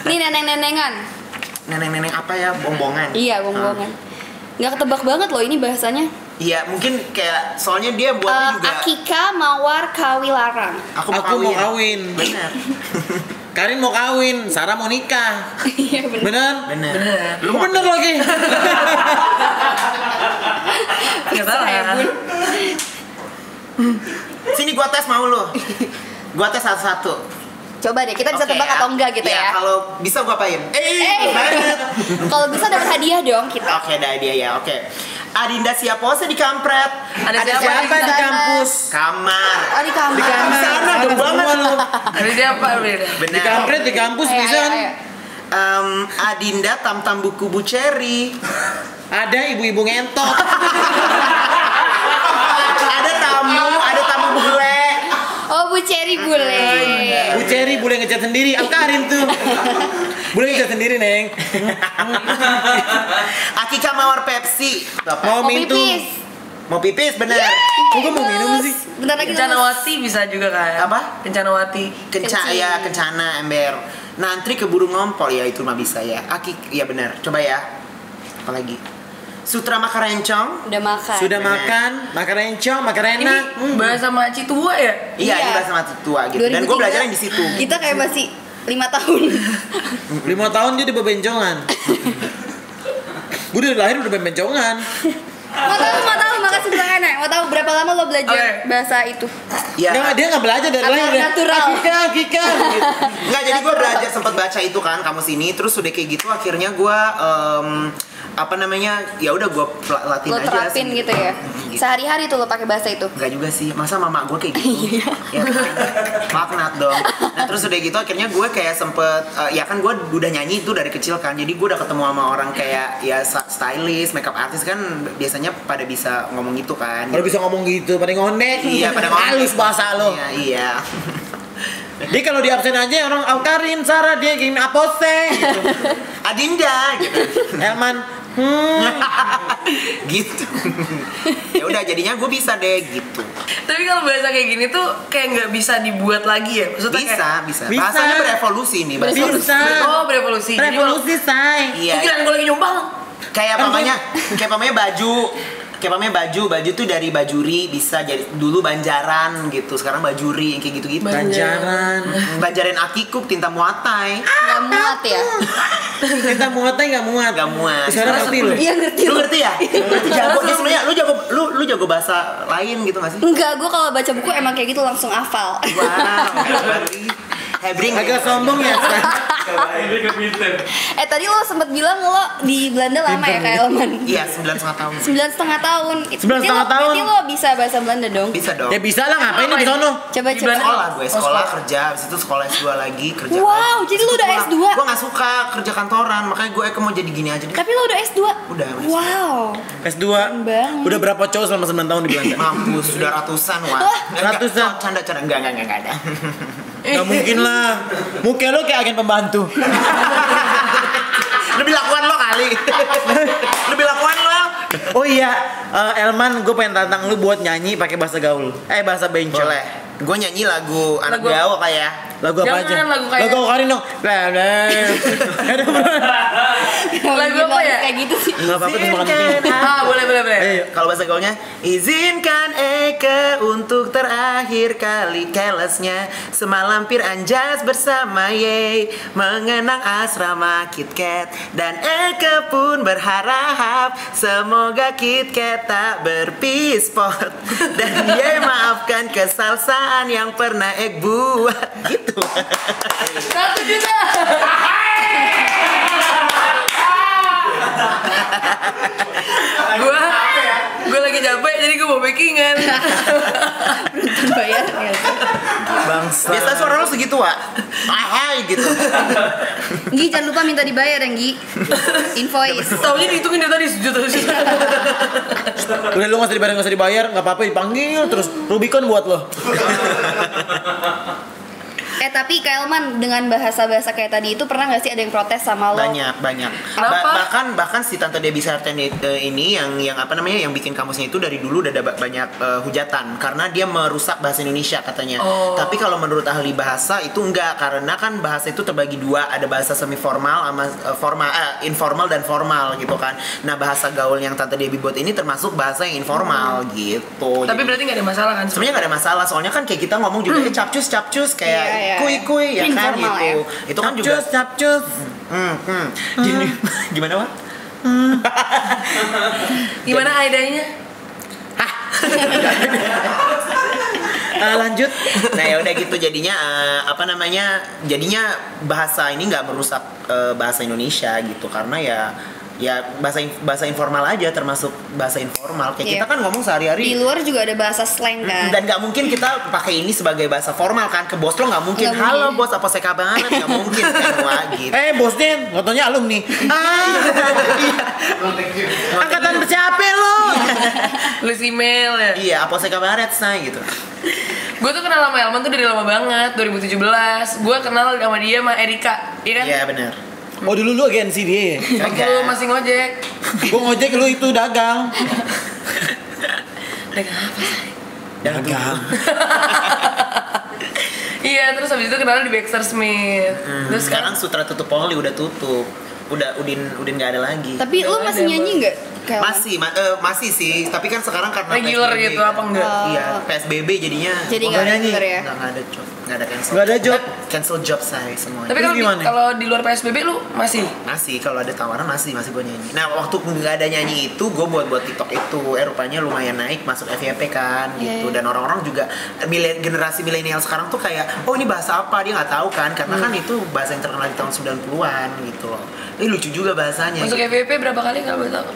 Speaker 2: Nih neneng-nenengan.
Speaker 4: Neneng-neneng apa ya? Bombongan.
Speaker 2: Iya, bongbongan. Nggak ketebak banget loh ini bahasanya.
Speaker 4: Iya, mungkin kayak soalnya dia buatnya juga.
Speaker 2: Akika Mawar Kawilarang.
Speaker 4: Aku
Speaker 1: Aku mau kawin.
Speaker 4: Bener.
Speaker 1: Karin mau kawin, Sarah mau nikah.
Speaker 2: Iya benar.
Speaker 1: Bener?
Speaker 4: Bener.
Speaker 1: Lu bener lagi.
Speaker 3: Nggak salah ya.
Speaker 4: Sini gua tes mau lu. Gua tes satu-satu.
Speaker 2: Coba deh kita bisa
Speaker 4: Oke,
Speaker 2: tebak
Speaker 4: ya.
Speaker 2: atau enggak gitu ya.
Speaker 4: Kalau bisa gua apain? Banget.
Speaker 2: Kalau bisa dapat hadiah dong kita.
Speaker 4: Oke, dah dia ya. Oke. Adinda siapa sih di kampret?
Speaker 3: Ada siapa
Speaker 1: Siapa di
Speaker 2: sana?
Speaker 1: kampus?
Speaker 4: Kamar.
Speaker 2: Oh di kamar.
Speaker 1: Di kamar.
Speaker 4: Sana,
Speaker 1: Ada
Speaker 4: jauh banget.
Speaker 1: semua lu.
Speaker 3: Ada siapa? Beda.
Speaker 1: Di
Speaker 4: Benar.
Speaker 1: kampret di kampus
Speaker 2: Ayo,
Speaker 1: bisa.
Speaker 2: ayo, ayo.
Speaker 4: Adinda tam-tam buku bu cherry.
Speaker 1: Ada ibu-ibu ngentot.
Speaker 4: Ada tamu, ada
Speaker 2: Bu Cherry bule.
Speaker 1: Bu Cherry boleh ngecat sendiri, Karin tuh. Boleh ngecat sendiri, Neng.
Speaker 4: Akika mawar Pepsi.
Speaker 1: Mau
Speaker 2: Mau
Speaker 1: minum.
Speaker 2: pipis.
Speaker 4: Mau pipis bener.
Speaker 1: Kok gue mau minum sih?
Speaker 2: Bentar lagi lemes.
Speaker 3: Kencanawati bisa juga kan?
Speaker 4: Apa?
Speaker 3: Kencanawati.
Speaker 2: Kencing.
Speaker 4: Ya kencana ember. Nantri keburu ngompol ya itu mah bisa ya. Ya benar. Coba ya. Apalagi? Sutra makarencong.
Speaker 2: Udah makan.
Speaker 1: Sudah makan, makan encong, makan
Speaker 3: Ini
Speaker 1: enak.
Speaker 3: bahasa makcik tua ya?
Speaker 4: Iya, ini
Speaker 2: Iya.
Speaker 4: bahasa mati tua gitu. Dan gue
Speaker 2: 2003,
Speaker 4: belajarnya di situ.
Speaker 2: Kita kayak masih 5 tahun.
Speaker 1: 5 tahun dia di bebencongan. Gue dari lahir udah bebencongan.
Speaker 2: Mau tahu makasih Bang Ana. Mau tahu berapa lama lo belajar
Speaker 3: Oke.
Speaker 2: bahasa itu?
Speaker 4: Ya.
Speaker 1: Dia nggak belajar dari
Speaker 2: Apa
Speaker 1: lahir. Dia,
Speaker 2: natural?
Speaker 1: Akika. Gitu.
Speaker 4: Enggak, jadi gue belajar sempat baca itu kan kamus ini, terus udah kayak gitu akhirnya gue apa namanya, ya udah gue latih
Speaker 2: Lo
Speaker 4: aja
Speaker 2: terapin
Speaker 4: sih.
Speaker 2: gitu ya.
Speaker 4: Gitu.
Speaker 2: Sehari-hari tuh lo pakai bahasa itu.
Speaker 4: Enggak juga sih, masa mama gue kayak gitu. Ya maknat dong. Nah terus udah gitu akhirnya gue kayak sempet ya kan gue udah nyanyi itu dari kecil kan, jadi gue udah ketemu sama orang kayak ya stylist, makeup artist kan biasanya pada bisa ngomong gitu kan.
Speaker 1: Kalau bisa ngomong gitu, pada ngondek.
Speaker 4: Iya pada ngomong
Speaker 1: halus bahasa lo.
Speaker 4: Iya, iya.
Speaker 1: Dia kalau di absen aja orang Karin, Sarah dia gini apose gitu.
Speaker 4: Adinda gitu.
Speaker 1: Elman,
Speaker 4: Gitu. Ya udah jadinya gue bisa deh gitu.
Speaker 3: Tapi kalau bahasa kayak gini tuh kayak nggak bisa dibuat lagi ya? Maksudnya
Speaker 4: Bisa,
Speaker 3: kayak,
Speaker 4: bisa.
Speaker 1: Bisa.
Speaker 4: Bahasanya berevolusi nih, bahasa.
Speaker 1: Bisa.
Speaker 3: Oh, berevolusi. Jadi kalau-
Speaker 1: revolusi say.
Speaker 4: Iya.
Speaker 3: Pikiran gue lagi nyombang.
Speaker 4: Kayak papanya baju. Kayak baju tuh dari bajuri bisa jadi dulu banjaran gitu, sekarang bajuri kayak gitu-gitu.
Speaker 1: Banjaran.
Speaker 4: Banjaran akikuk tinta muatai.
Speaker 2: Nggak muat ya?
Speaker 1: Kita muatnya nggak muat.
Speaker 4: Nggak muat.
Speaker 1: Sekarang ngerti lo.
Speaker 2: Iya ngerti
Speaker 4: Lu
Speaker 2: lo.
Speaker 4: ngerti ya? Ngerti jago. Dia sebenarnya lu jago bahasa lain gitu nggak sih?
Speaker 2: Enggak, gue kalau baca buku emang kayak gitu langsung hafal.
Speaker 4: Wow. Hebring.
Speaker 1: Agak sombong ya.
Speaker 2: Tadi lo sempet bilang lo di Belanda lama ya kayak Elman.
Speaker 4: Iya, 9,5 tahun.
Speaker 2: 9,5 tahun.
Speaker 1: 9,5 tahun.
Speaker 2: Berarti lo bisa bahasa Belanda dong?
Speaker 4: Bisa dong.
Speaker 1: Ya bisa lah, ngapain di sono?
Speaker 2: Coba
Speaker 3: Di Belanda.
Speaker 2: coba.
Speaker 4: Sekolah kerja, habis itu sekolah S2 lagi, kerja.
Speaker 2: Wow, jadi lu udah S2?
Speaker 4: Gue gak suka kerja kantoran, makanya gue mau jadi gini aja deh.
Speaker 2: Tapi lo udah S2?
Speaker 4: Udah, S2.
Speaker 2: Wow.
Speaker 1: S2.
Speaker 2: banget.
Speaker 1: Udah berapa cowok selama 9 tahun di Belanda?
Speaker 4: Mampus, sudah ratusan, wah.
Speaker 2: Wah.
Speaker 1: Ratusan.
Speaker 4: Canda, enggak ada.
Speaker 1: Gak mungkin lah. Muka lo kayak agen pembantu.
Speaker 4: Lebih lakuan lo kali. Lebih lakuan lo.
Speaker 1: Oh iya, Elman, gue pengen tantang lu buat nyanyi pakai bahasa gaul. Bahasa bencong.
Speaker 4: Boleh. Gue nyanyi lagu anak
Speaker 3: Lagu-
Speaker 4: Jawa kayak.
Speaker 1: Lagu apa
Speaker 3: Jangan
Speaker 1: aja?
Speaker 3: lagu kayak-
Speaker 1: Lagu Karin dong.
Speaker 3: Lagu apa ya?
Speaker 2: Kayak gitu sih.
Speaker 1: Enggak apa-apa tuh makan itu.
Speaker 3: Boleh.
Speaker 4: Kalau bahasa gaulnya, izinkan Eke untuk terakhir kali kelesnya semalam pir anjas bersama Ye mengenang asrama KitKat, dan Eke pun berharap semoga KitKat tak berpispot dan Ye maafkan kesalsaan yang pernah Ek buat gitu.
Speaker 3: 1 juta. Gue lagi capek jadi gue mau backingan.
Speaker 2: Beruntung bayar ya.
Speaker 1: Bangsa.
Speaker 4: Biasa suara lo segitu, Wak. Hai gitu.
Speaker 2: Gi, jangan lupa minta dibayar ya, Gi. Invoice.
Speaker 3: Taunya dihitungin dari tadi sejuta.
Speaker 1: Udah lu nggak usah dibayar, nggak apa-apa dipanggil terus Rubicon buat lo.
Speaker 2: Tapi Kak Elman, dengan bahasa-bahasa kayak tadi itu pernah nggak sih ada yang protes sama lo?
Speaker 4: Banyak.
Speaker 3: Kenapa?
Speaker 4: Bahkan si Tante Debbie Sarten ini yang apa namanya yang bikin kamusnya itu dari dulu udah ada banyak hujatan karena dia merusak bahasa Indonesia katanya.
Speaker 3: Oh.
Speaker 4: Tapi kalau menurut ahli bahasa itu enggak, karena kan bahasa itu terbagi dua, ada bahasa semi formal sama informal dan formal gitu kan. Nah, bahasa gaul yang Tante Debbie buat ini termasuk bahasa yang informal gitu.
Speaker 3: Tapi
Speaker 4: Jadi,
Speaker 3: berarti nggak ada masalah kan?
Speaker 4: sebenarnya nggak ada masalah, soalnya kan kayak kita ngomong juga capcus kayak
Speaker 2: Iya, iya,
Speaker 4: kuy ya kan
Speaker 2: Informal,
Speaker 4: gitu.
Speaker 2: ya.
Speaker 4: Itu kan juga
Speaker 1: Capcus.
Speaker 4: Jadi, gimana, Wak?
Speaker 3: Gimana aidanya?
Speaker 1: Lanjut.
Speaker 4: Nah ya udah gitu jadinya jadinya bahasa ini nggak merusak bahasa Indonesia gitu, karena ya ya bahasa informal aja, termasuk bahasa informal kayak
Speaker 2: Iya.
Speaker 4: kita kan ngomong sehari-hari.
Speaker 2: Di luar juga ada bahasa slang kan.
Speaker 4: Dan nggak mungkin kita pakai ini sebagai bahasa formal kan, ke bos lo nggak mungkin.
Speaker 2: Nggak
Speaker 4: Halo
Speaker 2: mungkin.
Speaker 4: bos, apa saya banget, nggak mungkin kan, wah gitu.
Speaker 1: Bosnya fotonya alumni. Angkatan bersiapa lo?
Speaker 3: Tulis email ya.
Speaker 4: Iya, apa saya banget gitu.
Speaker 3: Gue tuh kenal sama Elman tuh dari lama banget, 2017. Gue kenal sama dia sama Erika, iya kan?
Speaker 4: Iya benar.
Speaker 1: Oh dulu lu agensi dia.
Speaker 3: Waktu lu masih ngojek.
Speaker 1: Gua ngojek, lu itu dagang.
Speaker 3: Dagang apa sih?
Speaker 1: Dagang.
Speaker 3: Iya, terus habis itu kenal di Baxter Smith. Terus
Speaker 4: Sekarang Sutra tutup Poli udah tutup. Udah Udin nggak ada lagi.
Speaker 2: Tapi lu masih
Speaker 3: ada,
Speaker 2: nyanyi nggak?
Speaker 4: Masih sih, tapi kan sekarang karena
Speaker 3: regular
Speaker 4: PSBB,
Speaker 3: gitu apa enggak?
Speaker 4: Iya, PSBB jadinya
Speaker 2: Jadi
Speaker 1: Oh,
Speaker 2: nggak
Speaker 1: nggak nyanyi?
Speaker 2: denger ya?
Speaker 4: nggak ada job, nggak ada cancel.
Speaker 1: Nggak ada job.
Speaker 4: Cancel job saya semuanya.
Speaker 3: Tapi
Speaker 1: Terus
Speaker 3: kalau
Speaker 1: gimana?
Speaker 3: kalau di luar PSBB lu masih?
Speaker 4: Masih kalau ada tawaran masih gue nyanyi. Nah waktu nggak ada nyanyi itu gue buat TikTok itu, rupanya lumayan naik masuk FYP kan gitu.
Speaker 2: Iya.
Speaker 4: Dan orang-orang juga generasi milenial sekarang tuh kayak, oh ini bahasa apa, dia nggak tahu kan, karena kan itu bahasa yang terkenal di tahun 90-an gitu loh. Ini lucu juga bahasanya.
Speaker 3: Masuk
Speaker 4: gitu.
Speaker 3: FYP berapa kali nggak boleh tahu?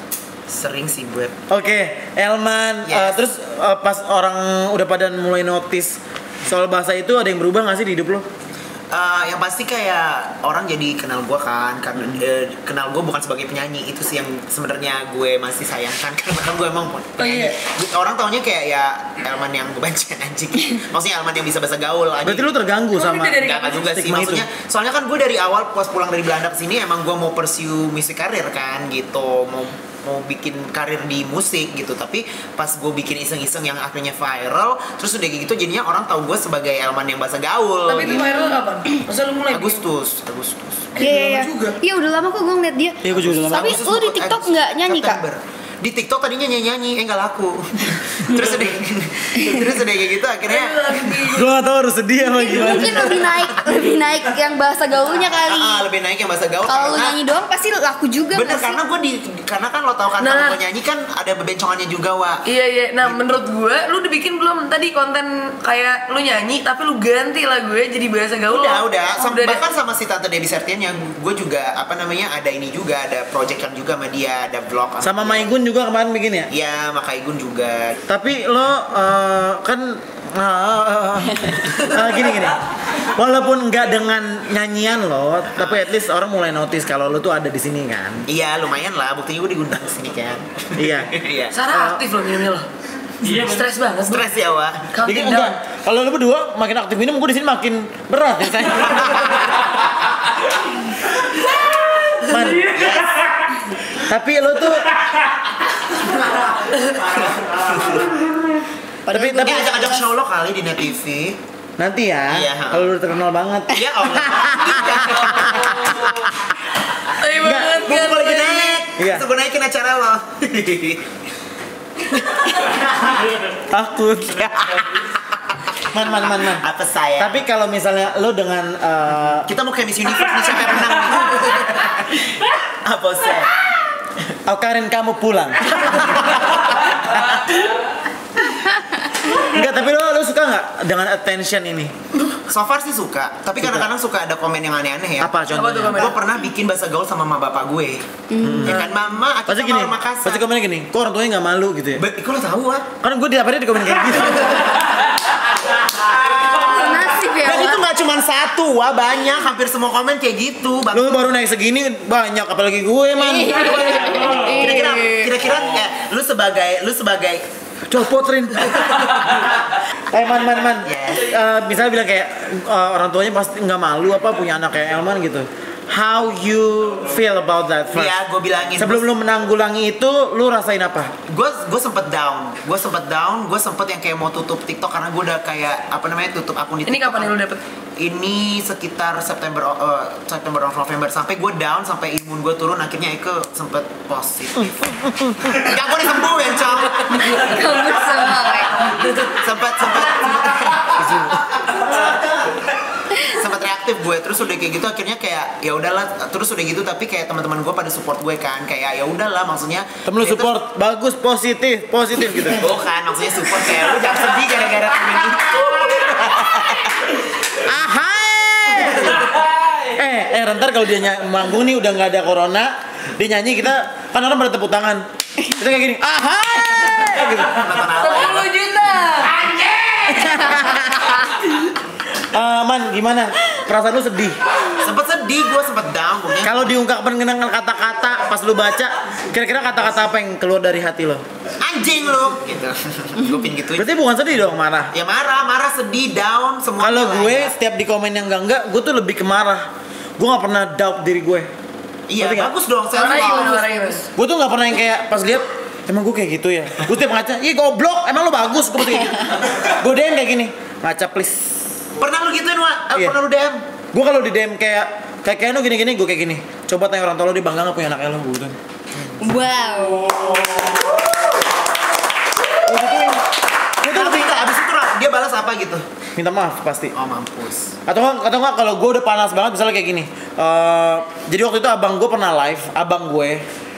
Speaker 4: Sering sih gue.
Speaker 1: Oke, Elman.
Speaker 4: Yes.
Speaker 1: Terus pas orang udah pada mulai notice soal bahasa itu, ada yang berubah nggak sih di hidup lo?
Speaker 4: Yang pasti kayak orang jadi kenal gue kan, karena kenal gue bukan sebagai penyanyi, itu sih yang sebenarnya gue masih sayangkan karena kan gue emang penyanyi. Orang taunya kayak ya Elman yang bebanci anjing. Maksudnya Elman yang bisa bahasa gaul aja.
Speaker 1: Berarti lu terganggu
Speaker 3: Oh,
Speaker 1: sama
Speaker 3: itu dari
Speaker 4: Enggak juga sih,
Speaker 1: stigma
Speaker 4: maksudnya soalnya kan gue dari awal pas pulang dari Belanda kesini emang gue mau pursue music career kan gitu, mau bikin karir di musik gitu, tapi pas gue bikin iseng-iseng yang akhirnya viral, terus udah gitu jadinya orang tahu gue sebagai Elman yang bahasa gaul.
Speaker 3: Tapi itu
Speaker 4: gitu.
Speaker 3: viral kapan? Masa lu mulai?
Speaker 4: Agustus.
Speaker 2: Iya. Iya udah lama kok gue ngeliat dia.
Speaker 1: Iya, gua juga udah lama.
Speaker 2: Tapi lu di TikTok nggak nyanyi kak?
Speaker 4: September. Di TikTok tadinya nyanyi, nggak laku. terus udah kayak gitu akhirnya.
Speaker 1: Gue gak tau harus sedih apa gimana.
Speaker 2: Mungkin lebih naik yang bahasa gaulnya kali.
Speaker 4: Lebih naik yang bahasa gaul.
Speaker 2: Kalau lu
Speaker 4: karena-
Speaker 2: nyanyi doang pasti laku juga
Speaker 4: Bener,
Speaker 2: nggak sih?
Speaker 4: karena kan lo tau kan
Speaker 3: Nah.
Speaker 4: kalau gue nyanyi kan ada bebencongannya juga, Wak.
Speaker 3: Iya. Nah, menurut gue, lu udah bikin belum tadi konten kayak lu nyanyi tapi lu ganti lagunya jadi bahasa gaul?
Speaker 4: Udah.
Speaker 3: Udah
Speaker 4: Bahkan sama si Tante Debbie Sertian yang gue juga ada ini juga, ada proyekan juga sama dia, ada vlog
Speaker 1: Sama Maigun juga kemarin bikin ya?
Speaker 4: Iya, sama Kaigun juga.
Speaker 1: Tapi lo kan gini. Walaupun nggak dengan nyanyian lo, tapi at least orang mulai notice kalau lo tuh ada di sini kan.
Speaker 4: Iya, lumayan lah, buktinya gue diundang ke sini kan.
Speaker 1: Iya.
Speaker 4: Iya.
Speaker 3: Sarah aktif loh minumnya loh. Iya, stres banget.
Speaker 4: Stres ya, Wak.
Speaker 1: Jadi
Speaker 3: Counting
Speaker 1: enggak.
Speaker 3: down.
Speaker 1: Kalau lo berdua makin aktif minum, gue di sini makin berat ya saya. Man, tapi lo tuh tapi
Speaker 4: Ajak show lo kali di Net TV.
Speaker 1: nanti ya,
Speaker 4: Iya.
Speaker 1: kalau lo terkenal banget.
Speaker 4: Ya Allah.
Speaker 3: Tai banget
Speaker 4: Gue
Speaker 3: kan.
Speaker 4: mau lagi naik.
Speaker 1: Iya.
Speaker 4: Terus gue naikin acara lo.
Speaker 1: Takut. Man.
Speaker 4: Apa saya?
Speaker 1: Tapi kalau misalnya lo dengan
Speaker 4: Kita mau kayak Miss Universe nih, siapa yang menang? Apa saya?
Speaker 1: Karin kamu pulang. Enggak, tapi lo suka nggak dengan attention ini?
Speaker 4: So far sih suka, tapi kadang-kadang suka ada komen yang aneh-aneh ya.
Speaker 1: Apa
Speaker 3: Apa tuh
Speaker 1: contohnya?
Speaker 3: komen?
Speaker 4: Gue pernah bikin bahasa gaul sama mama bapak gue. Ya kan, Mama, aku
Speaker 1: Pasti
Speaker 4: sama
Speaker 1: gini,
Speaker 4: orang Makassar.
Speaker 1: pasti komennya gini, kok orang tuanya nggak malu gitu ya?
Speaker 4: Kok lo tahu, Wak?
Speaker 1: Kan gue tiap hari di komen kayak gitu.
Speaker 2: Nasib ya.
Speaker 4: Dan itu
Speaker 2: Wak.
Speaker 4: nggak cuma satu, Wak, banyak, hampir semua komen kayak gitu.
Speaker 1: Lu baru naik segini banyak, apalagi gue man.
Speaker 4: Kira-kira lu sebagai
Speaker 1: Copot Rin. Man.
Speaker 4: Yes.
Speaker 1: Misalnya bilang kayak orang tuanya pasti nggak malu apa punya anak kayak Elman gitu. How you feel about that first?
Speaker 4: Iya, gue bilangin.
Speaker 1: Sebelum lu menanggulangi itu, lu rasain apa?
Speaker 4: Gue sempet down, gue sempet yang kayak mau tutup TikTok karena gue udah kayak tutup akun di
Speaker 3: Ini
Speaker 4: TikTok.
Speaker 3: kapan lu dapet?
Speaker 4: Ini sekitar September November, sampai gue down, sampai imun gue turun, akhirnya Eke sempet positif. Enggak, gue disembuh ya, Cong.
Speaker 2: Kamu semangat.
Speaker 4: Sempat reaktif gue, terus udah kayak gitu akhirnya kayak ya udahlah, terus udah gitu tapi kayak teman-teman gue pada support gue kan, kayak ya udahlah, maksudnya
Speaker 1: Temen lu
Speaker 4: itu-
Speaker 1: support, bagus, positif gitu.
Speaker 4: bukan, maksudnya support kayak lu jangan sedih gara-gara komen itu.
Speaker 1: Ahai! Ntar kalau dia manggung nih udah nggak ada corona, Dia nyanyi, kita kan orang pada tepuk tangan. Kita kayak gini, ahai gitu.
Speaker 3: 10 juta.
Speaker 1: Man, gimana? Perasaan lu sedih?
Speaker 4: Sempet sedih, gue sempet down.
Speaker 1: Kalau diungkapkan dengan kata-kata pas lu baca, kira-kira kata-kata apa yang keluar dari hati lo?
Speaker 4: Anjing lu gitu. Gue pin gituin.
Speaker 1: Berarti bukan sedih dong, marah.
Speaker 4: Ya marah, sedih, down, semua.
Speaker 1: Kalau gue setiap di komen yang enggak, gue tuh lebih ke marah. Gue nggak pernah doubt diri gue.
Speaker 4: Iya,
Speaker 1: Ngerti nggak?
Speaker 4: bagus dong. Saya
Speaker 1: Gue tuh nggak pernah yang kayak pas lihat emang gue kayak gitu ya. Gue tiap ngaca, iya goblok, emang lo bagus. Gue kayak gitu. Gue DM kayak gini, ngaca please.
Speaker 4: Pernah lu gituin, Wak?
Speaker 1: Iya.
Speaker 4: Pernah lu DM?
Speaker 1: Gue kalau di DM kayak lu gini-gini, gue kayak gini. Coba tanya orang tua lo, dia bangga nggak punya anaknya lo, gue gitu.
Speaker 2: Wow.
Speaker 4: Gue tuh lebih abis itu dia balas apa gitu?
Speaker 1: Minta maaf pasti.
Speaker 4: Oh mampus.
Speaker 1: Atau nggak kalau gue udah panas banget misalnya kayak gini. Jadi waktu itu abang gue pernah live, abang gue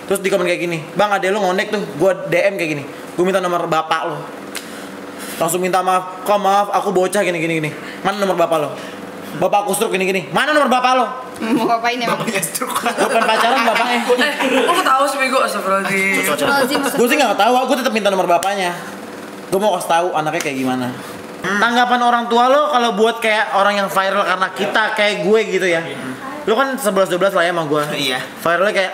Speaker 1: terus di komen kayak gini, bang ade lo ngondek tuh, gue DM kayak gini, gue minta nomor bapak lo, langsung minta maaf, kok maaf aku bocah gini, mana nomor bapak lo, bapak aku stroke gini, mana nomor bapak lo,
Speaker 2: Mau ngapain ya?
Speaker 4: Bapaknya stroke.
Speaker 1: bukan pacaran bapaknya,
Speaker 3: Kok ketawa sih bego, astagfirullahaladzim.
Speaker 1: gue sih nggak tahu, gue tetap minta nomor bapaknya, gue mau kasih tahu anaknya kayak gimana. Tanggapan orang tua lo kalau buat kayak orang yang viral karena kita kayak gue gitu ya. Lo kan 11-12 lah ya sama gue.
Speaker 4: Iya.
Speaker 1: Viralnya kayak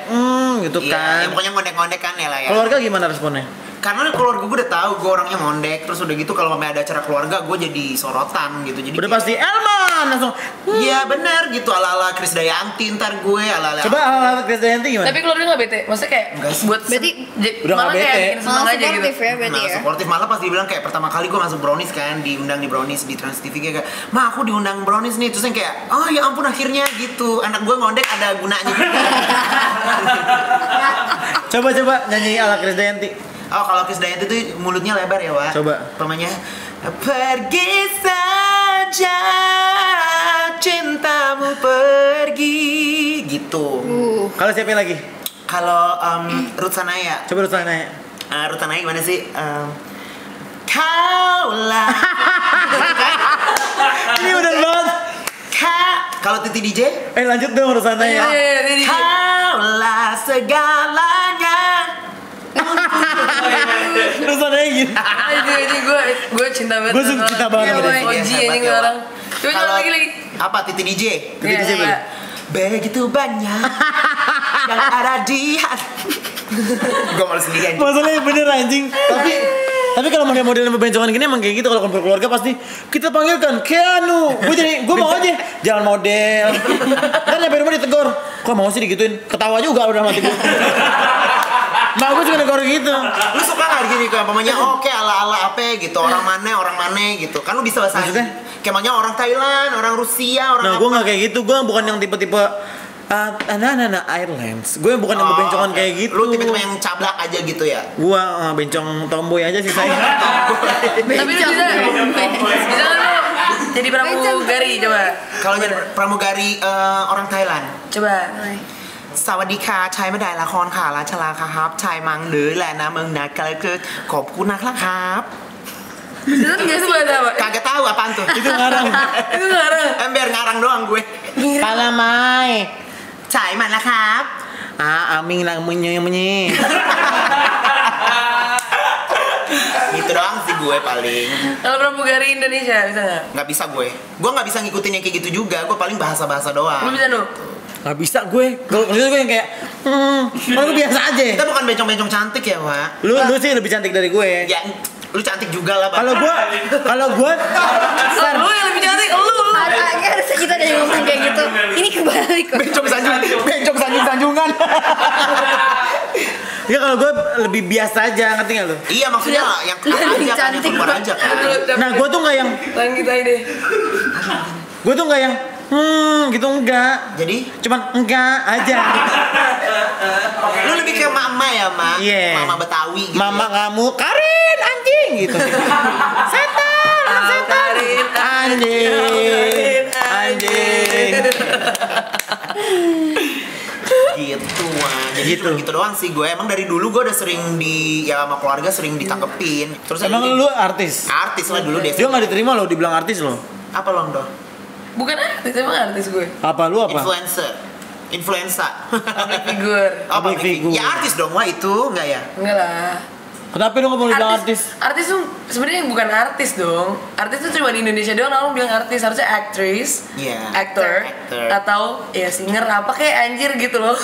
Speaker 1: gitu
Speaker 4: Iya,
Speaker 1: kan.
Speaker 4: ya pokoknya ngondek-ngondek kan ya lah ya.
Speaker 1: Keluarga gimana responnya?
Speaker 4: Karena keluarga gue udah tahu gue orangnya ngondek, terus udah gitu kalau ada acara keluarga gue jadi sorotan gitu. Jadi
Speaker 1: Udah pasti Elman langsung.
Speaker 4: Iya bener gitu, ala-ala Krisdayanti ntar gue, ala-ala.
Speaker 1: Coba ala Krisdayanti gimana?
Speaker 3: Tapi keluarga nggak bete? Maksudnya kayak
Speaker 4: Enggak sih.
Speaker 3: buat
Speaker 2: Berarti
Speaker 1: udah nggak
Speaker 3: malah kayak
Speaker 1: bete.
Speaker 3: bikin seneng
Speaker 2: Malah
Speaker 3: aja gitu.
Speaker 2: suportif ya berarti
Speaker 4: Nah,
Speaker 2: ya.
Speaker 4: suportif malah pas dibilang kayak pertama kali gue masuk Brownies kan, diundang di Brownies di Trans TV kayak, "Ma, aku diundang Brownies nih." Terus yang kayak, "Oh ya ampun akhirnya gitu. Anak gue ngondek ada gunanya."
Speaker 1: Coba nyanyi ala Krisdayanti.
Speaker 4: Oh, kalau Krisdayanti itu mulutnya lebar ya, Wak.
Speaker 1: Coba.
Speaker 4: Namanya pergi saja cintamu pergi gitu.
Speaker 1: Kalau siapa lagi?
Speaker 4: Kalau Ruth Sanaya.
Speaker 1: Coba lu tanya.
Speaker 4: Ruth Sanaya gimana sih? Kaulah.
Speaker 1: Ini udah banget.
Speaker 4: Kalau Titi DJ?
Speaker 1: Lanjut dong urusannya ya.
Speaker 3: Iya.
Speaker 4: Kaulah segalanya.
Speaker 1: Urusannya gitu.
Speaker 3: Ini gue cinta banget.
Speaker 1: Gue suka cinta banget sama dia.
Speaker 3: Oji
Speaker 4: Hebat
Speaker 3: ini
Speaker 4: ya,
Speaker 3: orang.
Speaker 4: Wak.
Speaker 3: Coba
Speaker 4: Kalau
Speaker 3: lagi.
Speaker 4: apa Titi DJ?
Speaker 1: Titi DJ
Speaker 3: Iya,
Speaker 1: boleh.
Speaker 3: iya.
Speaker 4: Begitu banyak yang ada di hati. Gue malu sendiri anjing.
Speaker 1: Masalahnya bener anjing. Tapi kalau model bebencongan gini emang kayak gitu, kalau kumpul keluarga pasti kita panggilkan Keanu. Gue mau aja jalan model. Kan nyampe rumah ditegur. Kok mau sih digituin? Ketawa juga udah mati gue. Mak gue juga negor gitu.
Speaker 4: Lu suka gak gini kayak pamannya oke ala-ala apa gitu, orang mana gitu. Kan lu bisa bahasa
Speaker 1: Maksudnya?
Speaker 4: kayak namanya orang Thailand, orang Rusia, orang
Speaker 1: Nah gue nggak kayak gitu. Gue bukan yang tipe-tipe Airlines. Gue bukan yang bebencongan kayak gitu.
Speaker 4: Lu tipe-tipe yang cablak aja gitu ya.
Speaker 1: Gue bencong tomboy aja sih saya.
Speaker 3: Tapi lu bisa kan lu jadi pramugari coba.
Speaker 4: Kalau jadi pramugari orang Thailand.
Speaker 3: Coba.
Speaker 4: สวัสดีค่ะชายไม่ได้ละครค่ะราชลาครับชายมังหรือแหละนะเมืองนัดก็คือขอบคุณนะครับ
Speaker 3: Beneran gak sih bahasa apa?
Speaker 4: Kagak tahu apaan tuh.
Speaker 1: Itu ngarang.
Speaker 3: Itu ngarang.
Speaker 4: Ember ngarang doang gue.
Speaker 1: Kalamay.
Speaker 4: ฉายมันแล้วครับ
Speaker 1: Aming lang menye.
Speaker 4: Gitu doang sih gue paling.
Speaker 3: Kalau pramugari Indonesia bisa nggak?
Speaker 4: Nggak bisa gue nggak bisa ngikutin yang kayak gitu juga. Gue paling bahasa-bahasa doang.
Speaker 3: Lu bisa nu?
Speaker 1: Gak bisa gue. Kalau itu gue yang kayak kalau gue biasa aja.
Speaker 4: Kita bukan bencong-bencong cantik ya, Wak.
Speaker 1: Lu sih lebih cantik dari gue.
Speaker 4: Ya, lu cantik juga lah, Pak.
Speaker 1: Kalau gue
Speaker 3: Lu yang lebih cantik, lu.
Speaker 2: Agak harusnya kita ada yang ngomong kayak gitu. Ini kebalik kok.
Speaker 4: bencong sanjung-sanjungan.
Speaker 1: ya kalau gue lebih biasa aja, ngerti gak lu?
Speaker 4: Iya, maksudnya yang keluar aja kan, yang
Speaker 2: cantik
Speaker 4: keluar aja kan.
Speaker 1: Nah gue tuh nggak yang gitu enggak.
Speaker 4: Jadi,
Speaker 1: Cuman enggak aja.
Speaker 4: lu lebih kayak mama ya, Ma?
Speaker 1: Iya.
Speaker 4: Mama Betawi gitu.
Speaker 1: Mama
Speaker 4: ya?
Speaker 1: kamu Karin anjing gitu. Setan, anak setan. Anjing.
Speaker 4: Gitu, Wak. Jadi
Speaker 1: Gitu.
Speaker 4: gitu doang sih gue. Emang dari dulu gue udah sering ya sama keluarga sering ditangkepin. Terus
Speaker 1: Emang
Speaker 4: jadi-
Speaker 1: lu artis?
Speaker 4: artis lah dulu deh.
Speaker 1: Dia nggak diterima loh, dibilang artis loh.
Speaker 4: Apa Londo?
Speaker 3: Bukan artis, emang artis gue.
Speaker 1: Apa lu apa?
Speaker 4: Influencer. Influenza.
Speaker 3: Public figure.
Speaker 4: Oh,
Speaker 1: Public figure.
Speaker 4: Ya artis dong, wah itu enggak ya?
Speaker 3: Enggak lah.
Speaker 1: Kenapa lu ngomong bilang artis?
Speaker 3: Artis tuh sebenarnya bukan artis dong. Artis tuh cuma di Indonesia doang, lalu bilang artis, harusnya actress,
Speaker 4: Iya.
Speaker 3: actor, atau ya singer apa kayak anjir gitu loh.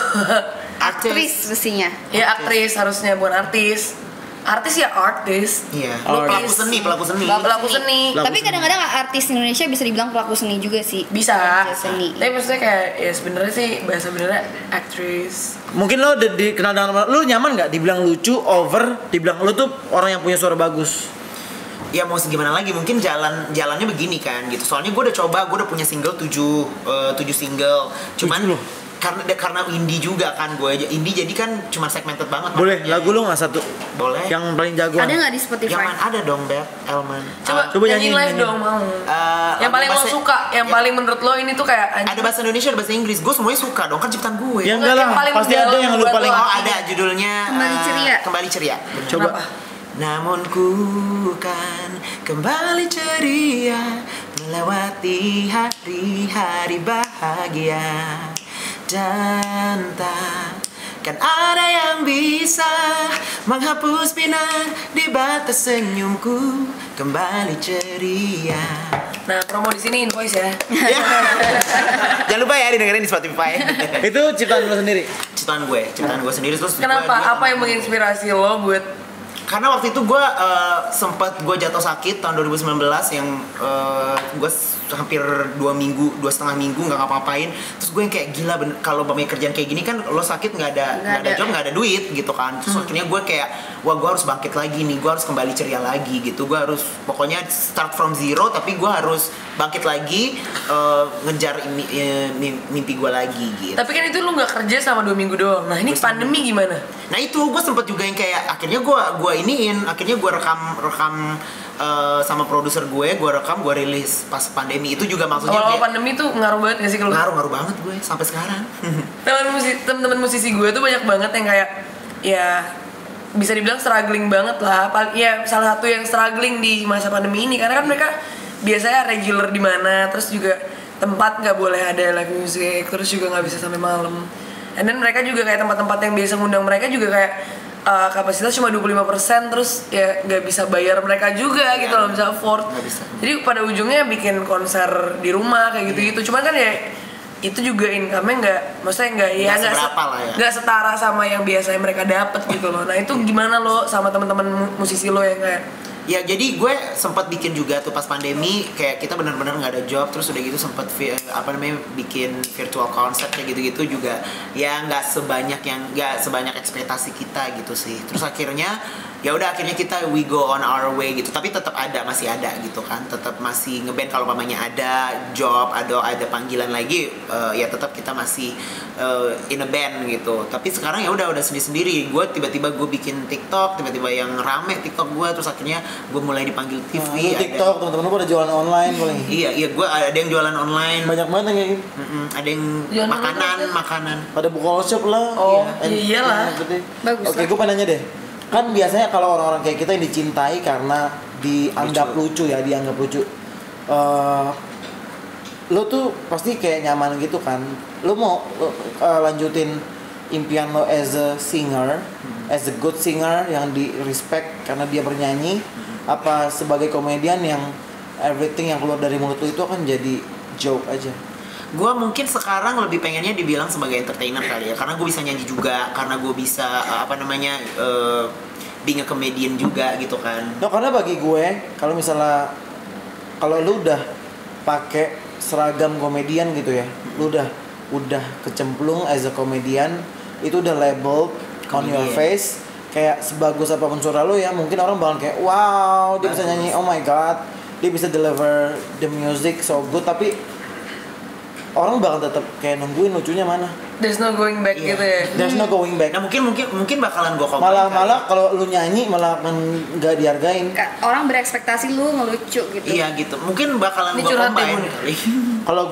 Speaker 2: Aktris mestinya.
Speaker 3: Ya aktris harusnya, bukan artis. Artis ya artis.
Speaker 4: Iya.
Speaker 3: Artis.
Speaker 4: Pelaku seni.
Speaker 3: Pelaku seni.
Speaker 2: Tapi kadang-kadang artis Indonesia bisa dibilang pelaku seni juga sih.
Speaker 3: Bisa.
Speaker 2: Seni.
Speaker 3: Tapi maksudnya kayak ya sebenarnya sih bahasa benernya aktris.
Speaker 1: Mungkin lo dikenal dengan lu nyaman nggak dibilang lucu, over, dibilang lu tuh orang yang punya suara bagus.
Speaker 4: Ya mau segimana lagi, mungkin jalannya begini kan gitu. Soalnya gue udah coba, gue udah punya single 7 single. Cuman
Speaker 1: 7 loh.
Speaker 4: karena indie juga kan gue aja. Indie jadi kan cuma segmented banget.
Speaker 1: Boleh,
Speaker 4: makanya.
Speaker 1: lagu lu nggak satu?
Speaker 4: Boleh.
Speaker 1: Yang paling jagoan.
Speaker 2: Ada nggak di Spotify?
Speaker 4: Jangan ada dong, Beb, Elman.
Speaker 3: Coba nyanyi live dong mau. Yang paling lo suka, yang paling menurut lo ini tuh kayak
Speaker 4: ada bahasa Indonesia, ada bahasa Inggris. Gue semuanya suka dong, kan ciptaan gue.
Speaker 1: Ya enggak lah,
Speaker 3: Yang paling
Speaker 1: pasti ada
Speaker 3: mendalam
Speaker 1: yang lu
Speaker 3: buat
Speaker 1: paling.
Speaker 3: lo.
Speaker 4: Oh, ada judulnya
Speaker 2: Kembali Ceria.
Speaker 4: Kembali Ceria.
Speaker 1: Coba.
Speaker 3: Kenapa?
Speaker 4: Namun ku kan kembali ceria melewati hari-hari bahagia, dan takkan ada yang bisa menghapus binar di batas senyumku. Kembali ceria.
Speaker 3: Nah, promo di sini invoice ya.
Speaker 4: Ya. Jangan lupa ya didengerin di Spotify.
Speaker 1: Itu ciptaan lu sendiri.
Speaker 4: Ciptaan gue sendiri terus.
Speaker 3: Kenapa? Apa yang menginspirasi lo buat?
Speaker 4: Karena waktu itu gue sempat gue jatuh sakit tahun 2019 yang gue hampir 2 setengah minggu nggak ngapa-ngapain. Terus gue yang kayak gila, kalau bami kerjaan kayak gini kan lo sakit nggak ada job, nggak ada duit gitu kan. Terus akhirnya gue kayak wah gue harus bangkit lagi nih, gue harus kembali ceria lagi gitu. Gue harus pokoknya start from zero, tapi gue harus bangkit lagi, ngejar mimpi gue lagi gitu.
Speaker 3: Tapi kan itu lu nggak kerja selama 2 minggu doang. Nah ini pandemi gimana?
Speaker 4: Nah itu gue sempet juga yang kayak akhirnya gue rekam sama produser gue rilis pas pandemi. Itu juga maksudnya
Speaker 3: Awal pandemi tuh ngaruh banget gak sih kalau
Speaker 4: ngaruh banget gue sampai sekarang.
Speaker 3: teman-teman musisi gue tuh banyak banget yang kayak ya bisa dibilang struggling banget lah. Ya salah satu yang struggling di masa pandemi ini karena kan mereka biasanya regular di mana, terus juga tempat nggak boleh ada live music, terus juga nggak bisa sampai malam. And then mereka juga kayak tempat-tempat yang biasa ngundang mereka juga kayak kapasitas cuma 25%, terus ya nggak bisa bayar mereka juga gitu loh, bisa afford. Jadi pada ujungnya bikin konser di rumah kayak gitu-gitu. Cuman kan ya itu juga income-nya nggak setara sama yang biasanya mereka dapat gitu loh. Nah itu gimana lo sama teman-teman musisi lo yang kayak
Speaker 4: Ya jadi gue sempat bikin juga tuh pas pandemi, kayak kita benar-benar nggak ada job, terus udah gitu sempat bikin virtual concert kayak gitu-gitu juga, ya nggak sebanyak ekspektasi kita gitu sih. Terus akhirnya kita we go on our way gitu, tapi tetap masih ada gitu kan, tetap masih ngeband kalau mamanya ada job, ada panggilan lagi, ya tetap kita masih in a band gitu. Tapi sekarang ya udah sendiri-sendiri. Gue tiba-tiba gue bikin TikTok, tiba-tiba yang rame TikTok gue, terus akhirnya gue mulai dipanggil TV.
Speaker 1: TikTok teman-teman pada jualan online paling.
Speaker 4: Iya gue ada yang jualan online.
Speaker 1: Banyak banget yang kayak gitu.
Speaker 4: Ada yang makanan.
Speaker 1: Pada buka shop lah.
Speaker 3: Oh, iyalah.
Speaker 2: Bagus.
Speaker 1: Oke, gue pengen nanya deh. Kan biasanya kalau orang-orang kayak kita yang dicintai karena dianggap lucu. Lo tuh pasti kayak nyaman gitu kan. Lo mau lanjutin impian lo as a singer, as a good singer yang di respect karena dia bernyanyi, apa sebagai komedian yang everything yang keluar dari mulut lo itu akan jadi joke aja?
Speaker 4: Gue mungkin sekarang lebih pengennya dibilang sebagai entertainer kali ya, karena gue bisa nyanyi juga, karena gue bisa being a comedian juga gitu kan.
Speaker 1: No, karena bagi gue kalau misalnya kalau lu udah pakai seragam komedian gitu ya, lu udah kecemplung as a comedian, itu udah labeled on your face, kayak sebagus apapun suara lu ya, mungkin orang bakal kayak wow dia bisa nyanyi, oh my god dia bisa deliver the music so good, tapi orang bakal tetap kayak nungguin lucunya mana.
Speaker 3: There's no going back gitu ya.
Speaker 1: There's no going back.
Speaker 4: Nah mungkin bakalan gue combine.
Speaker 1: Malah kalau lu nyanyi malah nggak dihargain.
Speaker 2: Orang berekspektasi lu ngelucu gitu.
Speaker 4: Iya gitu. Mungkin bakalan gue combine kali.
Speaker 1: Kalau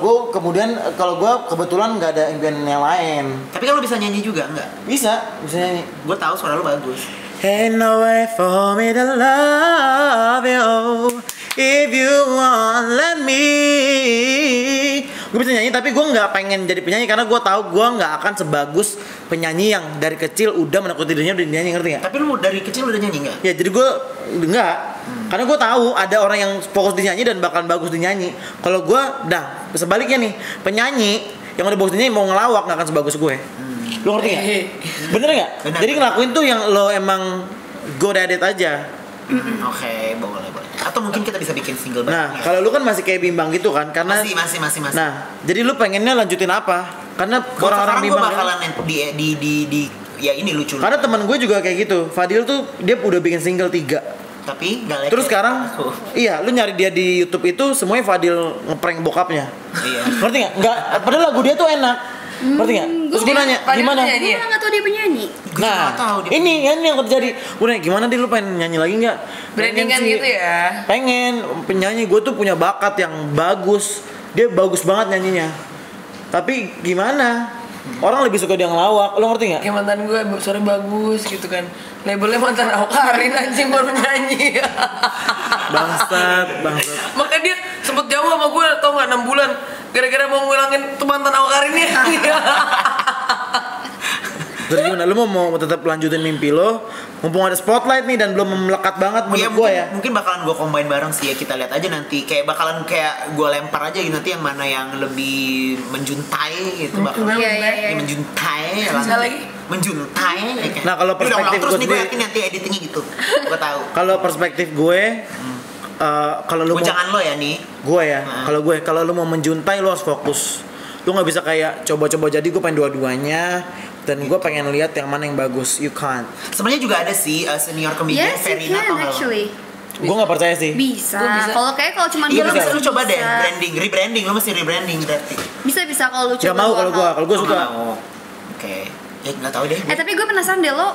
Speaker 1: gue kebetulan nggak ada impian yang lain.
Speaker 4: Tapi kalau bisa nyanyi juga nggak?
Speaker 1: Bisa nyanyi.
Speaker 4: Gue tahu suara lu bagus.
Speaker 1: Ain't no way for me to love you if you won't let me. Gue bisa nyanyi tapi gue nggak pengen jadi penyanyi karena gue tahu gue nggak akan sebagus penyanyi yang dari kecil udah menakuti dirinya udah nyanyi, ngerti nggak?
Speaker 4: Tapi lu dari kecil udah nyanyi nggak?
Speaker 1: Ya jadi gue enggak. Karena gue tahu ada orang yang fokus di nyanyi dan bakal bagus di nyanyi. Kalau gue, sebaliknya nih, penyanyi yang udah bagus di nyanyi mau ngelawak nggak akan sebagus gue. Lo ngerti nggak? Bener nggak?
Speaker 4: Bener.
Speaker 1: Jadi ngelakuin tuh yang lo emang good at it aja.
Speaker 4: Oke, boleh. Atau mungkin kita bisa bikin single
Speaker 1: Nah,
Speaker 4: bareng ya?
Speaker 1: kalau lu kan masih kayak bimbang gitu kan, karena
Speaker 4: Masih.
Speaker 1: Nah, jadi lu pengennya lanjutin apa? Karena orang-orang
Speaker 4: Sekarang gue
Speaker 1: bimbang.
Speaker 4: bakalan di ya ini lucu.
Speaker 1: Karena teman gue juga kayak gitu. Fadil tuh dia udah bikin single 3.
Speaker 4: Tapi gak
Speaker 1: Terus sekarang, iya, lu nyari dia di YouTube itu semuanya Fadil ngeprank bokapnya.
Speaker 4: Iya.
Speaker 1: Ngerti nggak? Nggak, padahal lagu dia tuh enak. Ngerti nggak? Terus gue nanya,
Speaker 3: Fadil
Speaker 1: gimana?
Speaker 3: penyanyi.
Speaker 2: Gue nggak tahu dia penyanyi.
Speaker 4: Gue
Speaker 1: Nah,
Speaker 4: nggak tahu dia
Speaker 1: ini yang terjadi. Gue nanya, gimana dia lu pengen nyanyi lagi nggak?
Speaker 3: Brandingan
Speaker 1: Pengen sih.
Speaker 3: gitu ya.
Speaker 1: Pengen, penyanyi gue tuh punya bakat yang bagus. Dia bagus banget nyanyinya. Tapi gimana? Orang lebih suka dia ngelawak, lo ngerti nggak?
Speaker 3: Kayak mantan gue suara bagus gitu kan. Labelnya mantan Awkarin anjing baru nyanyi.
Speaker 1: Bangsat.
Speaker 3: Makanya dia sempet jauh sama gue tau gak 6 bulan. Gara-gara mau ngilangin tuh mantan Awkarinnya.
Speaker 1: Terus gimana? Lu mau tetap lanjutin mimpi lo? Mumpung ada spotlight nih dan belum melekat banget menurut gue ya.
Speaker 4: Mungkin bakalan gue combine bareng sih ya, kita lihat aja nanti. Kayak bakalan kayak gue lempar aja gitu nanti yang mana yang lebih menjuntai gitu bakal.
Speaker 2: Iya.
Speaker 4: Menjuntai
Speaker 3: Bisa lagi.
Speaker 4: menjuntai ya kan?
Speaker 1: Nah, kalau
Speaker 4: Udah,
Speaker 1: perspektif
Speaker 4: terus
Speaker 1: gue
Speaker 4: nih gue
Speaker 1: sendiri-
Speaker 4: yakin nanti editingnya gitu. Gue tahu.
Speaker 1: Kalau perspektif gue, kalau lu mau,
Speaker 4: Jangan lo ya nih.
Speaker 1: gue ya, kalau lu mau menjuntai lu harus fokus. Lu nggak bisa kayak coba-coba jadi gue pengen dua-duanya dan gue pengen lihat yang mana yang bagus. You can't.
Speaker 4: Sebenarnya juga ada sih senior comedian
Speaker 2: Yes, you
Speaker 4: Verina
Speaker 2: can
Speaker 4: atau nggak lo?
Speaker 2: actually.
Speaker 1: Gue nggak percaya sih.
Speaker 2: Bisa.
Speaker 3: Gua bisa.
Speaker 2: Kalau cuma
Speaker 4: Iya,
Speaker 2: dua
Speaker 4: bisa lu
Speaker 2: pasti
Speaker 4: coba deh
Speaker 2: bisa.
Speaker 4: rebranding, lu mesti rebranding berarti.
Speaker 2: Bisa kalau lu coba.
Speaker 1: Gak mau
Speaker 2: dua hal.
Speaker 1: kalau gue suka.
Speaker 4: Oh, nggak mau. Oke. Ya nggak tahu deh.
Speaker 2: Tapi gue penasaran deh lo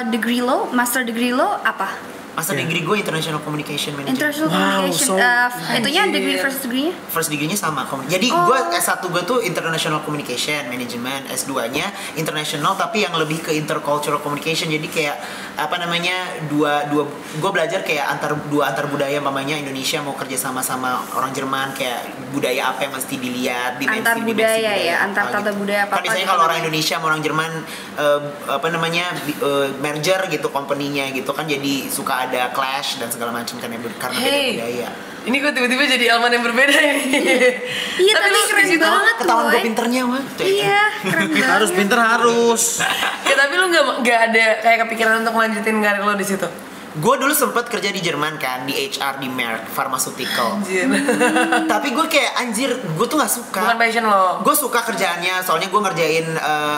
Speaker 2: degree lo, master degree lo apa?
Speaker 4: Masa degree gue International Communication Management.
Speaker 2: International
Speaker 1: Wow,
Speaker 2: Communication.
Speaker 1: so-
Speaker 2: Itunya
Speaker 3: Anjir.
Speaker 2: degree first degree-nya?
Speaker 4: First degree-nya sama. Jadi
Speaker 2: Oh.
Speaker 4: gue S1 gue tuh International Communication Management, S2-nya International tapi yang lebih ke Intercultural Communication. Jadi kayak apa namanya dua gue belajar kayak antar budaya, mamanya Indonesia mau kerja sama orang Jerman, kayak budaya apa yang mesti dilihat,
Speaker 2: Antar budaya ya, antar
Speaker 4: apa
Speaker 2: tata
Speaker 4: gitu.
Speaker 2: budaya apa-apa
Speaker 4: Kan biasanya
Speaker 2: gitu
Speaker 4: kalau orang
Speaker 2: kan.
Speaker 4: Indonesia sama orang Jerman apa namanya merger gitu company-nya gitu kan, jadi suka ada clash dan segala macam karena beda
Speaker 3: Hey,
Speaker 4: budaya.
Speaker 3: ini gue tiba-tiba jadi Alman yang berbeda ini.
Speaker 2: Iya, tapi
Speaker 3: lu
Speaker 2: keren
Speaker 3: di situ-
Speaker 2: banget.
Speaker 4: Ketahuan gue
Speaker 2: Boy.
Speaker 4: pinternya mah.
Speaker 2: Iya, keren banget.
Speaker 1: Harus pinter harus.
Speaker 3: Ya tapi lu nggak ada kayak kepikiran untuk lanjutin karir lo di situ.
Speaker 4: Gue dulu sempet kerja di Jerman kan, di HR di Merck Pharmaceutical.
Speaker 3: Anjir.
Speaker 4: Tapi gue kayak anjir, gue tuh nggak suka.
Speaker 3: Bukan passion lo.
Speaker 4: Gue suka kerjaannya, soalnya gue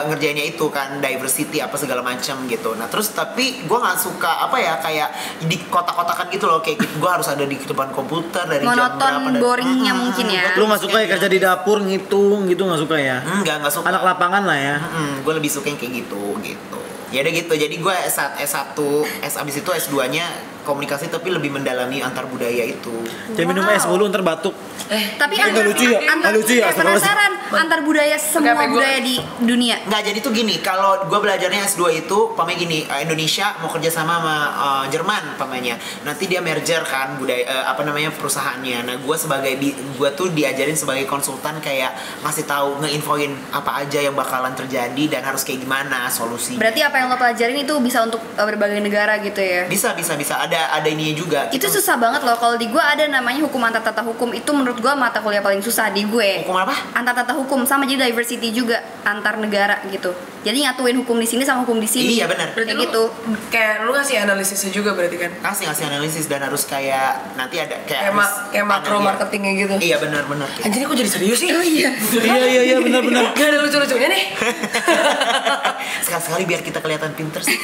Speaker 4: ngerjainnya itu kan diversity apa segala macam gitu. Nah terus tapi gue nggak suka apa ya kayak di kotak-kotakan gitu loh, kayak gitu. Gue harus ada di depan komputer dari jam
Speaker 2: Monoton,
Speaker 4: berapa.
Speaker 2: boringnya mungkin ya.
Speaker 1: Lu nggak suka ya kerja di dapur ngitung gitu, nggak suka ya?
Speaker 4: Nggak suka.
Speaker 1: Anak lapangan lah ya.
Speaker 4: Gue lebih suka yang kayak gitu. Ya udah gitu. Jadi gue S1, abis itu S2-nya komunikasi tapi lebih mendalami antar budaya itu.
Speaker 1: Jangan minum es mulu ntar batuk.
Speaker 2: Tapi
Speaker 1: Nggak lucu ya? Nggak lucu ya?
Speaker 2: Penasaran antar budaya semua
Speaker 3: Kayak gue-
Speaker 2: budaya di dunia.
Speaker 4: Nggak, jadi tuh gini, kalau gue belajarnya S2 itu pamanya gini, Indonesia mau kerja sama Jerman pamanya. Nanti dia merger kan budaya apa namanya perusahaannya. Nah, gue tuh diajarin sebagai konsultan kayak ngasih tahu, ngeinfoin apa aja yang bakalan terjadi dan harus kayak gimana solusinya.
Speaker 2: Berarti apa yang lo pelajarin itu bisa untuk berbagai negara gitu ya?
Speaker 4: Bisa ada ininya juga.
Speaker 2: Itu
Speaker 4: Kita-
Speaker 2: susah banget loh. Kalau di gue ada namanya hukum antar tata hukum. Itu menurut gue mata kuliah paling susah di gue.
Speaker 4: Hukum apa?
Speaker 2: Antar tata hukum sama jadi diversity juga antar negara gitu. Jadi nyatuin hukum di sini sama hukum di sini.
Speaker 4: Iya, benar.
Speaker 2: Kayak
Speaker 3: lu-
Speaker 2: gitu.
Speaker 3: Kayak lu ngasih analisisnya juga berarti kan.
Speaker 4: ngasih analisis dan harus kayak nanti ada kayak
Speaker 3: Kayak makro
Speaker 4: ada-
Speaker 3: marketingnya gitu.
Speaker 4: Iya benar.
Speaker 3: Anjir kok jadi serius sih?
Speaker 2: Iya.
Speaker 1: Iya benar.
Speaker 3: Gak ada lucu-lucunya nih.
Speaker 4: Sekali-sekali biar kita kelihatan pinter sih.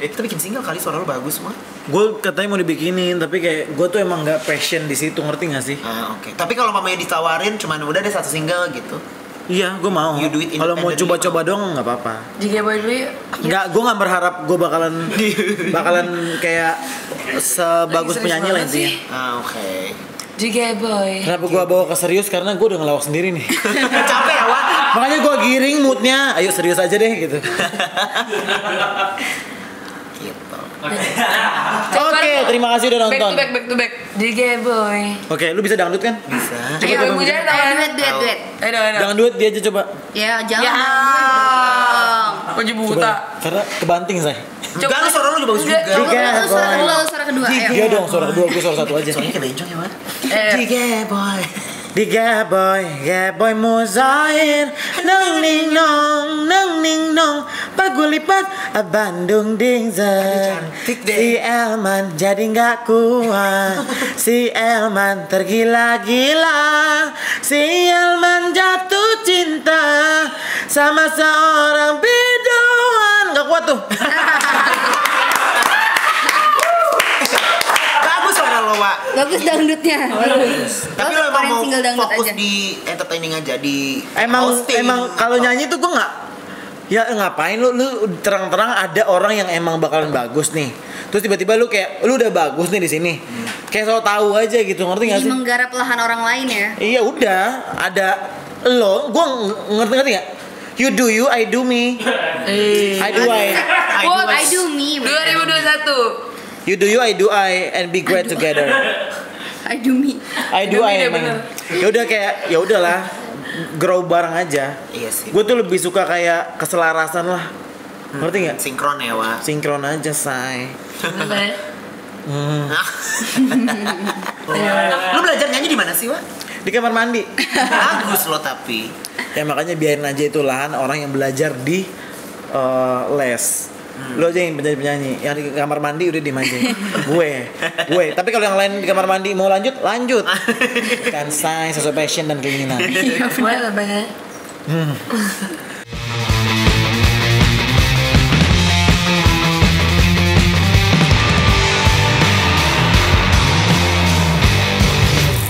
Speaker 4: Kita bikin single kali, suara lu bagus mah.
Speaker 1: Gue katanya mau dibikinin tapi kayak gue tuh emang nggak passion di situ, ngerti nggak sih?
Speaker 4: Oke. Tapi kalau mamanya ditawarin cuman udah ada satu single gitu.
Speaker 1: Iya, gue mau.
Speaker 4: You do it
Speaker 1: Kalau mau
Speaker 4: independently,
Speaker 1: coba-coba dong nggak apa-apa.
Speaker 3: Jika boy dulu yuk.
Speaker 1: Nggak, gue nggak berharap gue bakalan kayak sebagus
Speaker 3: Serius
Speaker 1: penyanyi lah
Speaker 3: banget sih.
Speaker 1: intinya.
Speaker 4: Oke.
Speaker 3: Jika boy.
Speaker 1: Kenapa gue bawa ke serius? Karena gue udah ngelawak sendiri nih.
Speaker 4: Capek ya, Wak?
Speaker 1: Makanya gue giring moodnya, ayo serius aja deh gitu.
Speaker 4: gitu.
Speaker 1: Oke, terima kasih udah nonton.
Speaker 3: Back to back. Jige boy.
Speaker 1: Oke, lu bisa dangdut kan?
Speaker 4: Bisa.
Speaker 1: Coba coba.
Speaker 3: Punya
Speaker 2: Duet.
Speaker 3: Ayo.
Speaker 1: Jangan duet dia aja coba.
Speaker 2: Ya, jangan.
Speaker 3: Ya. Baju
Speaker 1: Coba.
Speaker 3: buta.
Speaker 1: Karena kebanting saya.
Speaker 4: Enggak, lu suara lu bagus juga.
Speaker 1: Tiga,
Speaker 2: Lu suara
Speaker 1: boy.
Speaker 2: kedua, lu suara kedua. Ayo.
Speaker 1: Iya dong, suara kedua, gue suara satu aja.
Speaker 4: Soalnya kayak bencong ya, Wan.
Speaker 3: Tiga
Speaker 4: boy.
Speaker 1: Tiga boy Muzair, neng ning nong, pagulipat Bandung dingzer.
Speaker 4: Cantik deh.
Speaker 1: Si Elman jadi nggak kuat, si Elman tergila-gila, si Elman jatuh cinta sama seorang biduan. Nggak kuat tuh.
Speaker 4: Bagus suara lo, Wak.
Speaker 2: Bagus dangdutnya.
Speaker 4: Tapi lo emang mau
Speaker 2: single dangdut
Speaker 4: fokus
Speaker 2: aja.
Speaker 4: di entertaining aja, di
Speaker 1: Emang
Speaker 4: hosting.
Speaker 1: kalau nyanyi tuh gue nggak, ya ngapain lu terang-terang ada orang yang emang bakalan bagus nih, terus tiba-tiba lu kayak lu udah bagus nih di sini, kayak so tahu aja gitu, ngerti nggak
Speaker 2: Jadi
Speaker 1: sih?
Speaker 2: menggarap lahan orang lain ya.
Speaker 1: Iya udah ada lo, gue ngerti nggak? You do you, I do me. I do I.
Speaker 2: I do me.
Speaker 3: 2021.
Speaker 1: You do you, I do I, and be great together.
Speaker 2: I do me.
Speaker 1: I do I
Speaker 3: Iya,
Speaker 1: emang.
Speaker 3: bener.
Speaker 1: Ya udah kayak ya udahlah, grow bareng aja.
Speaker 4: Iya sih.
Speaker 1: Gue tuh lebih suka kayak keselarasan lah. Ngerti nggak?
Speaker 4: Sinkron ya, Wak.
Speaker 1: Sinkron aja, say.
Speaker 4: Lu belajar nyanyi di mana sih, Wak?
Speaker 1: Di kamar mandi.
Speaker 4: Bagus lo tapi.
Speaker 1: Ya makanya biarin aja itu lahan orang yang belajar di les. Lo aja yang penyanyi-penyanyi, yang di kamar mandi udah diem aja. gue. Tapi kalau yang lain di kamar mandi mau lanjut. Kan say sesuai passion dan keinginan.
Speaker 3: Iya benar banyak.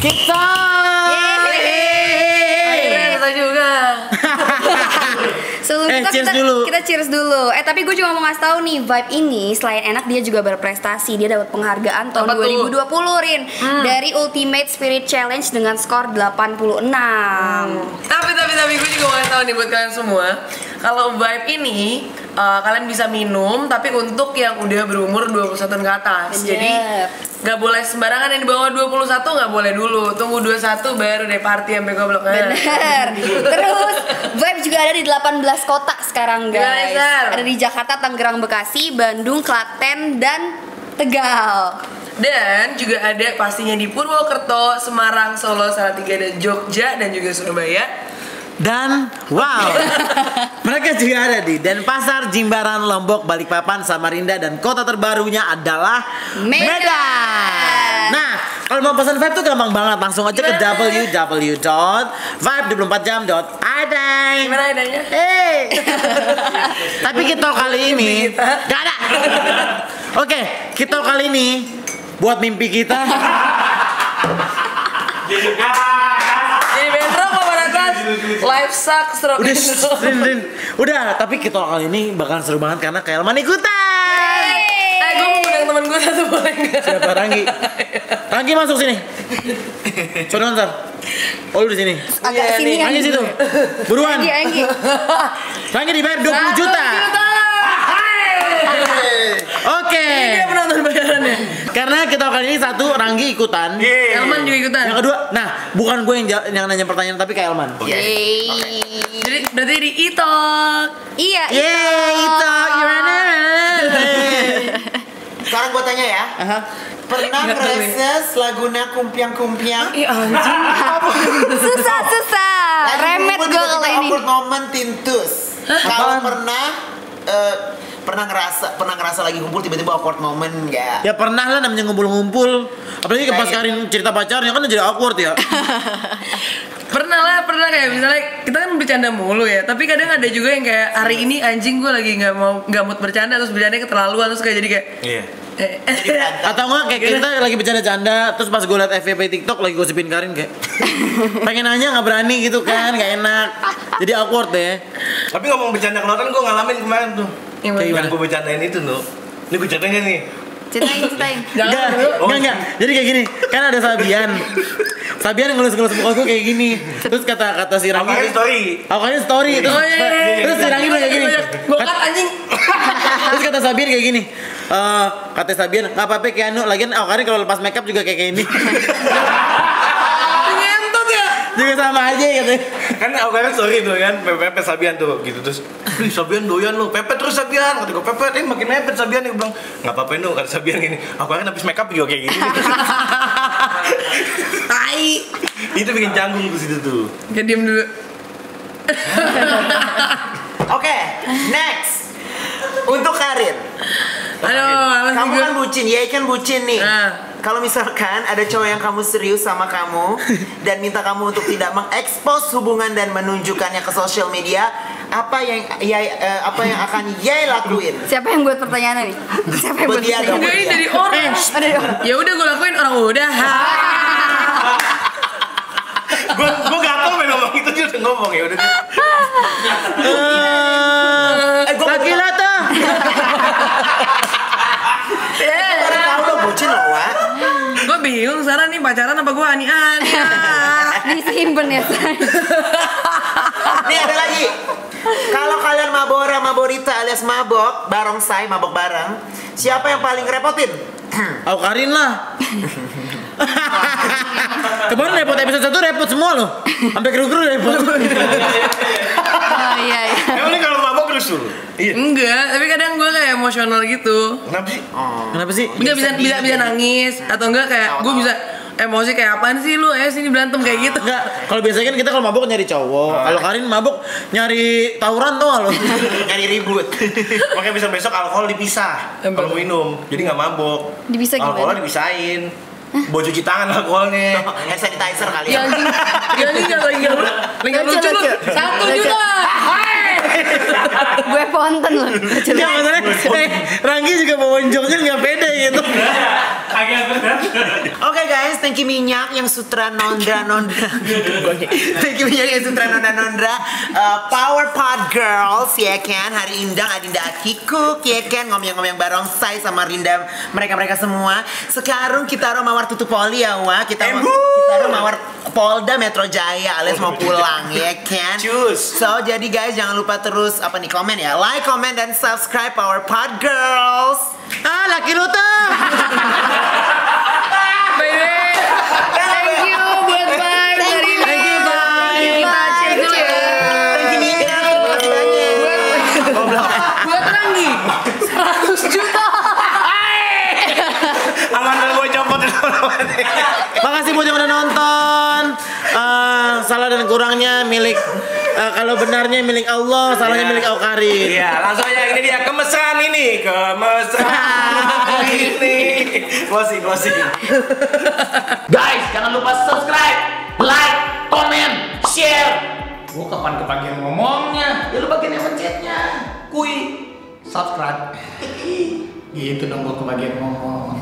Speaker 1: Kita.
Speaker 3: Akhirnya kita juga.
Speaker 2: Sebelum
Speaker 1: cheers dulu.
Speaker 2: kita cheers dulu. Tapi gue juga mau ngasih tahu nih, Vibe ini selain enak dia juga berprestasi. Dia dapat penghargaan tahun
Speaker 3: Apa tuh?
Speaker 2: 2020 Rin dari Ultimate Spirit Challenge dengan skor 86.
Speaker 3: Tapi gue juga mau ngasih tahu nih buat kalian semua. Kalau Vibe ini kalian bisa minum tapi untuk yang udah berumur 21 tahun ke atas.
Speaker 2: Bener.
Speaker 3: Jadi nggak boleh sembarangan, yang di bawah 21 nggak boleh dulu. Tunggu 21 baru deh party sampai goblok.
Speaker 2: Bener. Terus Vibe juga ada di 18 kota sekarang guys.
Speaker 3: Bener.
Speaker 2: Ada di Jakarta, Tangerang, Bekasi, Bandung, Klaten, dan Tegal.
Speaker 3: Dan juga ada pastinya di Purwokerto, Semarang, Solo, Salatiga, dan Jogja, dan juga Surabaya.
Speaker 1: Dan wow, mereka juga ada di Denpasar, Jimbaran, Lombok, Balikpapan, Samarinda, dan kota terbarunya adalah Medan. Nah, kalau mau pesan Vibe tuh gampang banget, langsung aja ke www.vibe24jam.id.
Speaker 3: Gimana adanya?
Speaker 1: Tapi kita kali ini gak ada. Oke, kita kali ini buat mimpi kita.
Speaker 3: Jadi bentrok apa atas? Life sucks,
Speaker 1: Rin. Udah, tapi kita kali ini bakalan seru banget karena kayak Elman ikutan.
Speaker 3: Gue mau undang temen gue satu, boleh nggak?
Speaker 1: Siapa? Ranggi masuk sini. Coba ntar. Oh lu di sini.
Speaker 2: Agak sini
Speaker 1: Ranggi situ. Buruan.
Speaker 2: Anggi.
Speaker 1: Ranggi dibayar 20 juta. Oke.
Speaker 3: Dia penonton bayarannya.
Speaker 1: Karena kita kali ini satu Ranggi ikutan.
Speaker 3: Elman juga ikutan.
Speaker 1: Yang kedua, nah bukan gue yang nanya pertanyaan tapi kayak Elman.
Speaker 2: Yeay.
Speaker 3: Jadi berarti di itok.
Speaker 2: Iya,
Speaker 1: Yeay, itu gimana?
Speaker 4: Sekarang gua tanya ya.
Speaker 1: Aha.
Speaker 4: Pernah
Speaker 3: Nggak tahu ya.
Speaker 4: ngereses laguna kumpiang-kumpiang?
Speaker 3: Ih anjing.
Speaker 2: Susah. Remet gue kalau ini.
Speaker 4: Awkward moment tintus. Kalau pernah ngerasa lagi ngumpul tiba-tiba awkward moment nggak?
Speaker 1: Ya pernah lah namanya ngumpul-ngumpul. Apalagi pas Karin cerita pacarnya kan jadi awkward ya.
Speaker 3: Pernah kayak misalnya kita kan bercanda mulu ya, tapi kadang ada juga yang kayak hari ini anjing gue lagi nggak mood bercanda, terus bercanda keterlaluan, terus kayak jadi kayak
Speaker 1: Atau enggak kayak kita lagi bercanda-canda terus pas gue liat FYP TikTok lagi gosipin Karin kayak pengen nanya nggak berani gitu kan, nggak enak. Jadi awkward deh.
Speaker 5: Tapi ngomong bercanda kelautan gue ngalamin kemarin tuh.
Speaker 3: Yang
Speaker 1: Kayak
Speaker 5: Yang
Speaker 1: gimana?
Speaker 5: gue bercandain itu tuh. Ini gue ceritain nih.
Speaker 2: Ceritain.
Speaker 1: Enggak. Jadi kayak gini, kan ada Sabian yang ngelus-ngelus muka gue kayak gini. Terus kata si Ranggi.
Speaker 5: Apalagi story.
Speaker 1: Awalnya story. Terus si Ranggi bilang kayak gini.
Speaker 3: Gue kan anjing.
Speaker 1: Terus kata Sabian kayak gini. Kata Sabian, nggak apa-apa kayak Anu, lagian Aukarin kalau lepas makeup juga kayak ini.
Speaker 3: Ngentot ya.
Speaker 1: Juga sama aja gitu.
Speaker 5: Kan Aukarin sorry tuh kan, pepet Sabian tuh gitu terus. Wih Sabian doyan lu, pepet terus Sabian. Kata gue pepet, makin mepet Sabian. Dia bilang nggak apa-apa Nu, kata Sabian gini. Aukarin habis makeup juga kayak gini.
Speaker 3: Tai.
Speaker 5: Itu bikin canggung tuh situ tuh.
Speaker 3: Kayak diem dulu.
Speaker 4: Oke, next. Untuk Karin.
Speaker 3: Aduh,
Speaker 4: Kamu kan bucin, ya kan bucin nih.
Speaker 3: Nah.
Speaker 4: Kalau misalkan ada cowok yang kamu serius sama kamu dan minta kamu untuk tidak mengekspos hubungan dan menunjukkannya ke sosial media, apa yang akan Yay lakuin?
Speaker 2: Siapa yang buat pertanyaan nih? Siapa yang
Speaker 4: Buat
Speaker 2: buat
Speaker 4: dia dong.
Speaker 3: Enggak, ini dari orang. Ya udah gue lakuin orang udah.
Speaker 5: Gue gatel main ngomong itu dia udah ngomong ya udah.
Speaker 1: Laki lata.
Speaker 4: Baru tahu lo bucin loh, Wak.
Speaker 3: Gue bingung sekarang nih pacaran apa gue ani-ani.
Speaker 2: Disimpen ya, say.
Speaker 4: Nih ada lagi. Kalau kalian maborita alias mabok, barongsai, mabok bareng, siapa yang paling repotin?
Speaker 1: Aukarin lah. Kemarin repot episode 1 repot semua loh. Sampai kru-kru repot.
Speaker 2: Oh iya.
Speaker 5: Emang nih kalau mabok rusuh lu? Iya.
Speaker 3: Enggak, tapi kadang gue kayak emosional gitu.
Speaker 5: Kenapa sih?
Speaker 1: Kenapa sih?
Speaker 3: Enggak bisa nangis atau enggak kayak gue bisa emosi kayak apaan sih lu? Sini berantem kayak gitu.
Speaker 1: Enggak, kalau biasanya kan kita kalau mabuk nyari cowok. Kalau Karin mabuk nyari tawuran tuh lo.
Speaker 4: Nyari ribut.
Speaker 5: Makanya besok alkohol dipisah kalau minum, jadi nggak mabok.
Speaker 2: Dipisah gimana?
Speaker 5: Alkoholnya dipisahin. Bawa cuci tangan alkoholnya.
Speaker 4: Hand sanitizer kali
Speaker 3: Ya
Speaker 4: ya.
Speaker 3: anjing, ya anjing nggak lucu lu. 1 juta.
Speaker 2: Gue ponten loh.
Speaker 1: Enggak masalahnya, Ranggi juga bawa joknya nggak pede gitu.
Speaker 4: Oke guys, thank you Minyak yang sutra nondra. Thank you Minyak yang sutra nondra. Power Pod Girls ya kan. Hari Indang Adinda Akikuk ya kan. Ngomong-ngomong barongsai sama Rinda mereka semua. Sekarang kita mawar tutup poli ya Wak. Kita mawar Polda Metro Jaya alias mau pulang ya kan.
Speaker 5: Cus.
Speaker 4: So jadi guys jangan lupa terus komen ya. Like, comment dan subscribe Power Pod Girls.
Speaker 1: Laki lu tuh.
Speaker 3: By the way, thank you buat Bye dari
Speaker 1: Thank you, bye.
Speaker 3: Kita cheers dulu ya.
Speaker 4: Thank you Minyak. Terima kasih banyak.
Speaker 3: Buat Ranggi 100 juta.
Speaker 5: Amanda gue copot itu.
Speaker 1: Makasih buat yang udah nonton. Salah dan kurangnya milik kalau benarnya milik Allah, salahnya milik Aukarin.
Speaker 5: Iya, langsung aja ini dia kemesan ini. Closing.
Speaker 6: Guys, jangan lupa subscribe, like, comment, share. Gua kapan kebagian ngomongnya? Ya lu bagian yang mencetnya. Subscribe. Gitu dong gua kebagian ngomong.